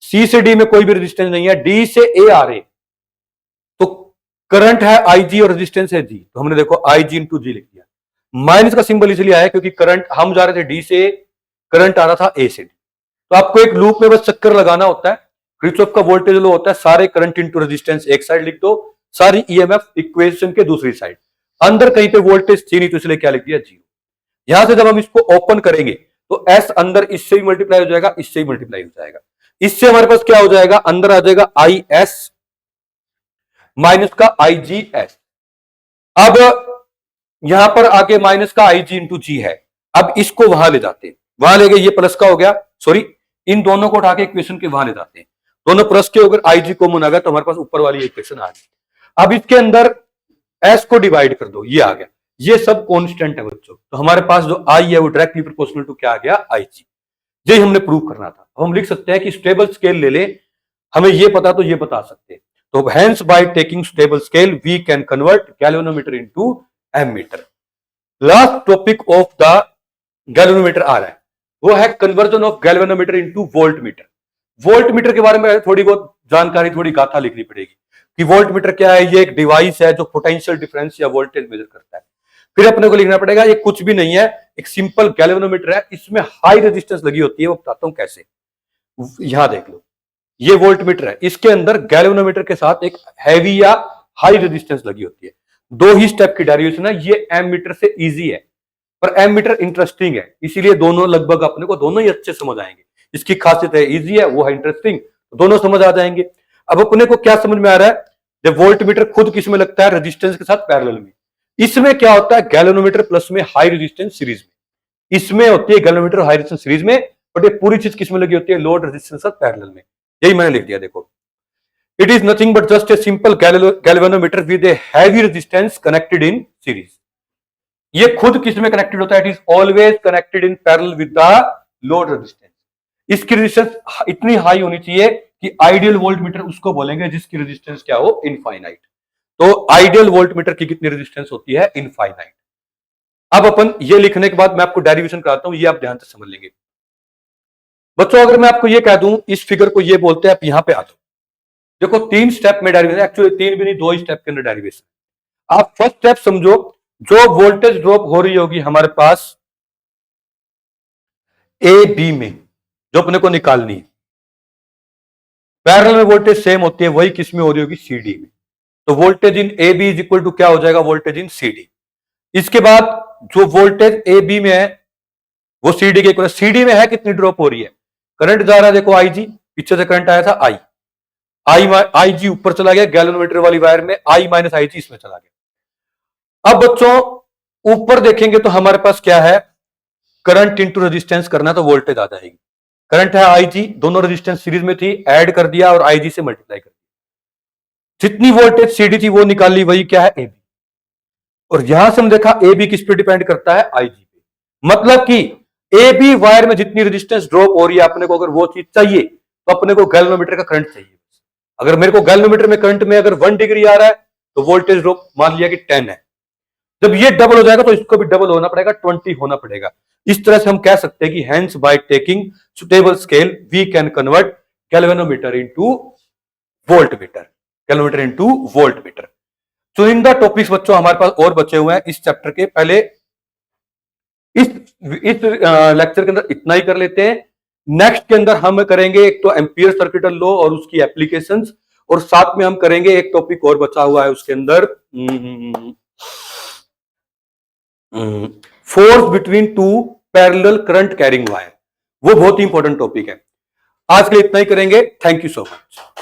सी से डी में कोई भी रेजिस्टेंस नहीं है, डी से ए आ रहे, तो करंट है आई जी और रेजिस्टेंस है जी, तो हमने देखो आई जी इंटू जी लिख दिया। माइनस का सिंबल इसलिए आया क्योंकि करंट हम जा रहे थे डी से, करंट आ रहा था ए से डी। तो आपको एक लूप में बस चक्कर लगाना होता है। किरचॉफ का वोल्टेज लॉ होता है सारे करंट इंटू रेजिस्टेंस एक साइड लिख दो, सारी ईएमएफ इक्वेशन के दूसरी साइड, अंदर कहीं पे वोल्टेज थी नहीं तो इसलिए क्या लिख दिया, जीरो। यहां से जब हम इसको ओपन करेंगे तो एस अंदर इससे भी मल्टीप्लाई हो जाएगा, इससे भी मल्टीप्लाई हो जाएगा, इससे हमारे पास क्या हो जाएगा, अंदर आ जाएगा आई एस माइनस का आई जी एस। अब यहां पर आके माइनस का आई जी इंटू जी है, अब इसको वहां ले जाते हैं, वहां ले गए, ये प्लस का हो गया, सॉरी इन दोनों को उठा के इक्वेशन के वहां ले जाते हैं, दोनों प्लस के अगर आई जी कॉमन आ गया तो हमारे पास ऊपर वाली इक्वेशन आ गई। अब इसके अंदर एस को डिवाइड कर दो, ये आ गया, ये सब कांस्टेंट है बच्चों, तो हमारे पास जो आई है वो डायरेक्टली प्रोपोर्शनल टू क्या आ गया, आई जी। यही हमने प्रूव करना था। हम लिख सकते हैं कि स्टेबल स्केल ले ले, हमें ये पता तो ये बता सकते हैं, तो hence by taking stable scale we can convert galvanometer into ammeter. Last topic of the galvanometer आ रहा है, वो है conversion of galvanometer into volt meter. Volt meter के बारे में थोड़ी बहुत जानकारी, थोड़ी गाथा लिखनी पड़ेगी कि वोल्ट मीटर क्या है। ये एक डिवाइस है जो पोटेंशियल डिफरेंस या वोल्टेज मेजर करता है। फिर अपने को लिखना पड़ेगा ये कुछ भी नहीं है, एक सिंपल गैल्वेनोमीटर है, इसमें हाई रेजिस्टेंस लगी होती है, वो बताता हूं कैसे। यहां देख लो, ये वोल्ट मीटर है, इसके अंदर गैल्वेनोमीटर के साथ एक हैवी या हाई रेजिस्टेंस लगी होती है। दो ही स्टेप की डेरिवेशन है, ये एम मीटर से इजी है पर एम मीटर इंटरेस्टिंग है, इसीलिए दोनों लगभग अपने को दोनों ही अच्छे समझ आएंगे। इसकी खासियत है इजी है, वो है इंटरेस्टिंग, दोनों समझ आ जाएंगे। अब अपने को क्या समझ में आ रहा है, जब वोल्ट मीटर खुद किस में लगता है, रेजिस्टेंस के साथ पैरेलल में। इसमें क्या होता है, गैल्वेनोमीटर प्लस में हाई रेजिस्टेंस सीरीज में, इसमें होती है गैल्वेनोमीटर हाई रेजिस्टेंस सीरीज में, बट ये पूरी चीज किस में लगी होती है, लोड रेजिस्टेंस के साथ पैरेलल में। यही मैंने लिख दिया, देखो it is nothing but just a simple galvanometer with a heavy resistance connected in series. ये खुद किस में कनेक्टेड होता है, it is always connected in parallel with the load resistance. इसकी रेजिस्टेंस इतनी हाई होनी चाहिए कि आइडियल वोल्ट मीटर उसको बोलेंगे जिसकी रेजिस्टेंस क्या हो, इनफाइनाइट। तो आइडियल वोल्ट मीटर की कितनी रेजिस्टेंस होती है, इनफाइनाइट। अब अपन ये लिखने के बाद मैं आपको डेरिवेशन कराता हूं, ये आप ध्यान से समझ लेंगे बच्चों। अगर मैं आपको ये कह दूं इस फिगर को ये बोलते हैं, आप यहां पे आ जाओ, देखो 3 स्टेप में डेरिवेशन, एक्चुअली 3 भी नहीं 2 ही स्टेप के अंदर डेरिवेशन। आप फर्स्ट स्टेप समझो, जो वोल्टेज ड्रॉप हो रही होगी हमारे पास ए बी में, जो अपने को निकालनी है, पैरेलल में वोल्टेज सेम होती है, वही किस में हो रही होगी, सी डी में। तो voltage in A B is equal to क्या हो जाएगा, वोल्टेज इन सी डी। इसके बाद जो वोल्टेज ए बी में है वो सी डी के इक्वल, सी डी में है कितनी ड्रॉप हो रही है, करंट जा रहा है, देखो आई जी, पीछे से करंट आया था आई, आई जी ऊपर चला गया गैल्वेनोमीटर वाली वायर में, आई माइनस आई जी इसमें चला गया। अब बच्चों ऊपर देखेंगे तो हमारे पास क्या है, करंट इंटू रेजिस्टेंस करना, तो वोल्टेज आ जाएगी। करंट है आई जी, दोनों रेजिस्टेंस सीरीज में थी, ऐड कर दिया और आई जी से मल्टीप्लाई कर दिया, जितनी वोल्टेज सीडी थी वो निकाल ली, वही क्या है, ए बी। और यहां से हम देखा ए बी किस पे डिपेंड करता है, आई जी पे। मतलब कि ए बी वायर में जितनी रेजिस्टेंस ड्रॉप हो रही है, अपने को अगर वो चीज चाहिए तो अपने को गैल्वेनोमीटर का करंट चाहिए। अगर मेरे को गैल्वेनोमीटर में करंट में अगर 1 डिग्री आ रहा है तो वोल्टेज ड्रॉप मान लिया कि 10 है। जब ये डबल हो जाएगा तो इसको भी डबल होना पड़ेगा, 20 होना पड़ेगा। इस तरह से हम कह सकते हैं कि hence by taking suitable scale we can convert galvanometer into volt meter, galvanometer into volt meter. चुनिंदा टॉपिक्स बच्चों हमारे पास और बचे हुए हैं इस चैप्टर के। पहले इस लेक्चर के अंदर इतना ही कर लेते हैं। नेक्स्ट के अंदर हम करेंगे एक तो एम्पियर सर्किटल लॉ और उसकी एप्लीकेशंस, और साथ में हम करेंगे एक टॉपिक और बचा हुआ है उसके अंदर, force between two parallel current carrying wire. वो बहुत ही इंपॉर्टेंट टॉपिक है। आज के लिए इतना ही करेंगे। Thank you so much.